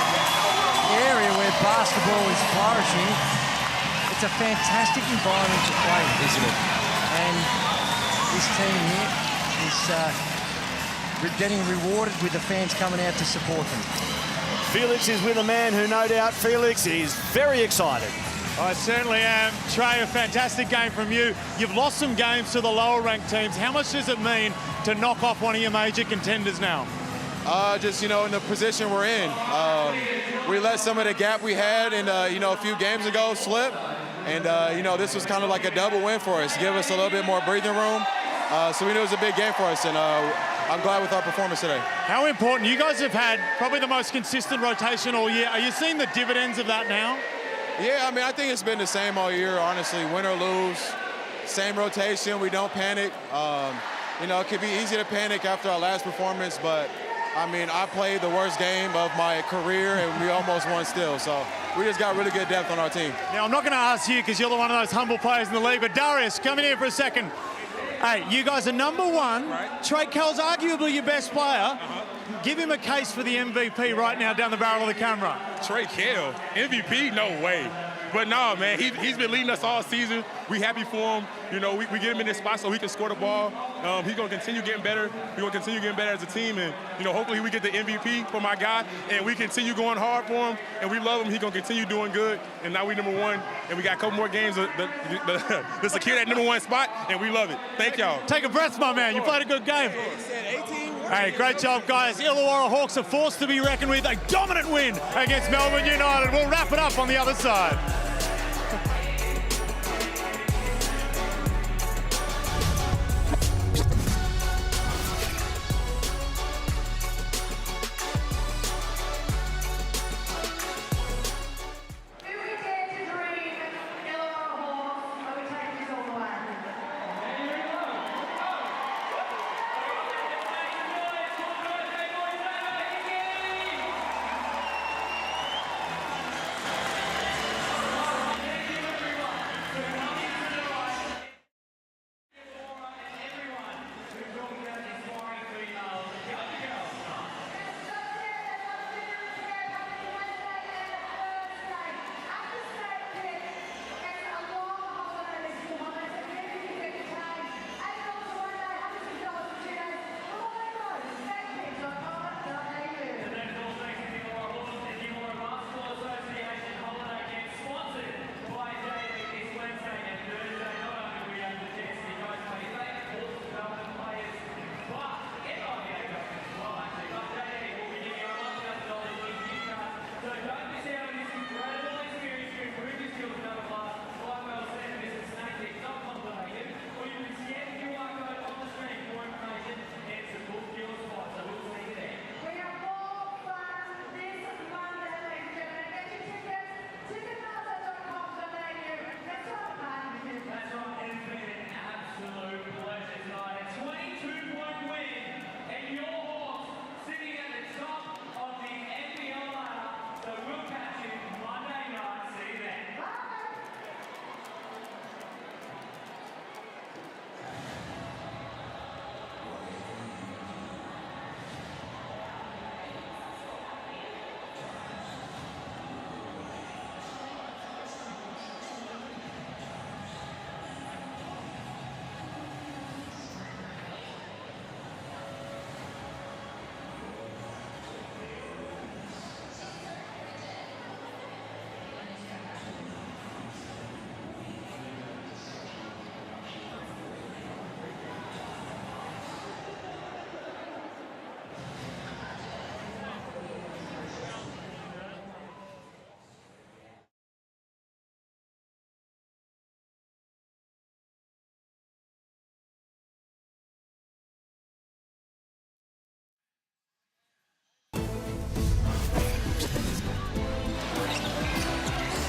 area where basketball is flourishing. It's a fantastic environment to play, isn't it? And this team here is getting rewarded with the fans coming out to support them. Felix is with a man who, no doubt, Felix is very excited. I certainly am. Trey, a fantastic game from you. You've lost some games to the lower-ranked teams. How much does it mean to knock off one of your major contenders now? Just, in the position we're in. We let some of the gap we had in, a few games ago slip. And, this was kind of like a double win for us, give us a little bit more breathing room. So we knew it was a big game for us, and I'm glad with our performance today. How important? You guys have had probably the most consistent rotation all year. Are you seeing the dividends of that now? Yeah, I think it's been the same all year, honestly. Win or lose, same rotation. We don't panic. It could be easy to panic after our last performance, but I played the worst game of my career, and we almost won still. So we just got really good depth on our team. Now, I'm not going to ask you because you're one of those humble players in the league, but Darius, come in here for a second. Hey, you guys are number 1. Right. Trey Kell's arguably your best player. Give him a case for the MVP right now down the barrel of the camera. Trey Kell, MVP? No way. But no, man, he's been leading us all season. We happy for him. We get him in this spot so he can score the ball. He's going to continue getting better. We're going to continue getting better as a team. And, hopefully we get the MVP for my guy. And we continue going hard for him. And we love him. He's going to continue doing good. And now we number 1. And we got a couple more games to secure that number 1 spot. And we love it. Thank y'all. Take a breath, my man. You played a good game. Hey, great job, guys. Illawarra Hawks are forced to be reckoned with. A dominant win against Melbourne United. We'll wrap it up on the other side.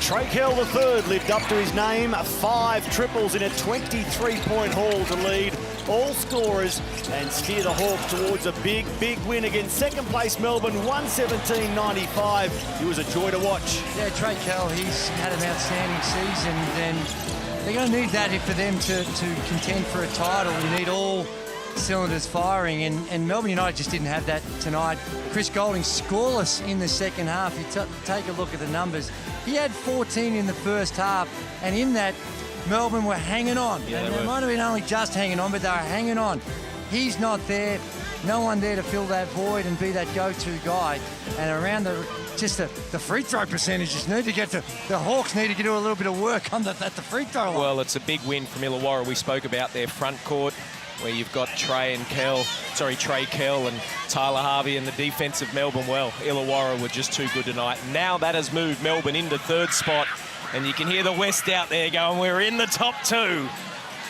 Trey Kell the third lived up to his name. 5 triples in a 23-point haul to lead all scorers and steer the Hawks towards a big, big win against second place Melbourne, 117-95. It was a joy to watch. Yeah, Trey Kell, he's had an outstanding season, and they're going to need that for them to contend for a title. You need all cylinders firing, and Melbourne United just didn't have that tonight. Chris Golding scoreless in the second half. You take a look at the numbers. He had 14 in the first half, and in that, Melbourne were hanging on. Yeah, and they might have been only just hanging on, but they were hanging on. He's not there. No one there to fill that void and be that go-to guy. And around the free throw percentages need to get to the Hawks need to do a little bit of work on at the free throw line. Well, it's a big win from Illawarra. We spoke about their front court, where you've got Trey Kell and Tyler Harvey and the defense of Melbourne. Well, Illawarra were just too good tonight. Now that has moved Melbourne into third spot, and you can hear the West out there going, we're in the top 2.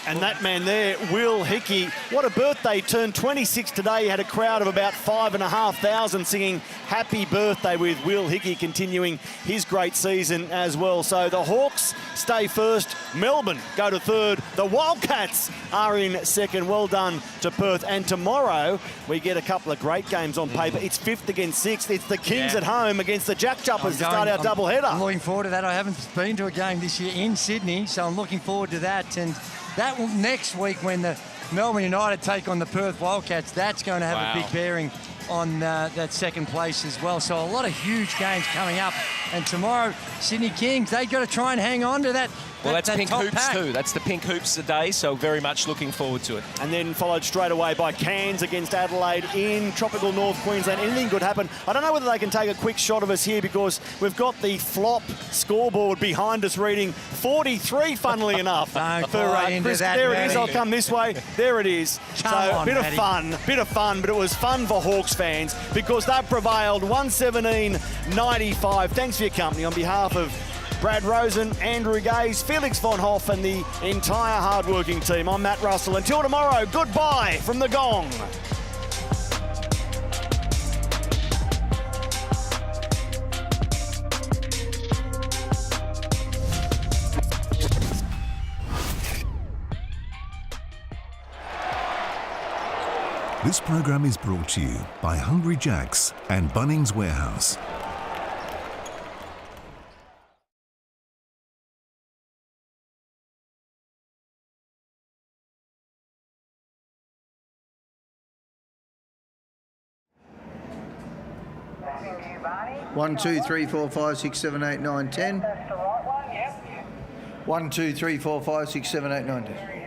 And that man there, Will Hickey, what a birthday. Turned 26 today. He had a crowd of about 5,500 singing happy birthday, with Will Hickey continuing his great season as well. So the Hawks stay first. Melbourne go to third. The Wildcats are in second. Well done to Perth. And tomorrow we get a couple of great games on paper. It's 5th against 6th. It's the Kings at home against the Jack Jumpers to start our doubleheader. I'm looking forward to that. I haven't been to a game this year in Sydney, so I'm looking forward to that. And that will next week, when the Melbourne United take on the Perth Wildcats, that's going to have a big bearing on that second place as well. So a lot of huge games coming up. And tomorrow, Sydney Kings, they've got to try and hang on to that. Well, that's that Pink top Hoops pack too. That's the Pink Hoops today, so very much looking forward to it. And then followed straight away by Cairns against Adelaide in tropical North Queensland. Anything could happen. I don't know whether they can take a quick shot of us here, because we've got the flop scoreboard behind us reading 43, funnily enough. Don't for Chris. that, there Matty. it is. I'll come this way. There it is. Come so on, a bit of fun, but it was fun for Hawks fans, because they prevailed 117-95. Thanks for your company. On behalf of Brad Rosen, Andrew Gaze, Felix von Hoff and the entire hard-working team, I'm Matt Russell. Until tomorrow, goodbye from the Gong. This program is brought to you by Hungry Jack's and Bunnings Warehouse. One, 2, 3, 4, 5, 6, 7, 8, 9, 10. 1, 2, 3, 4, 5, 6, 7, 8, 9, 10.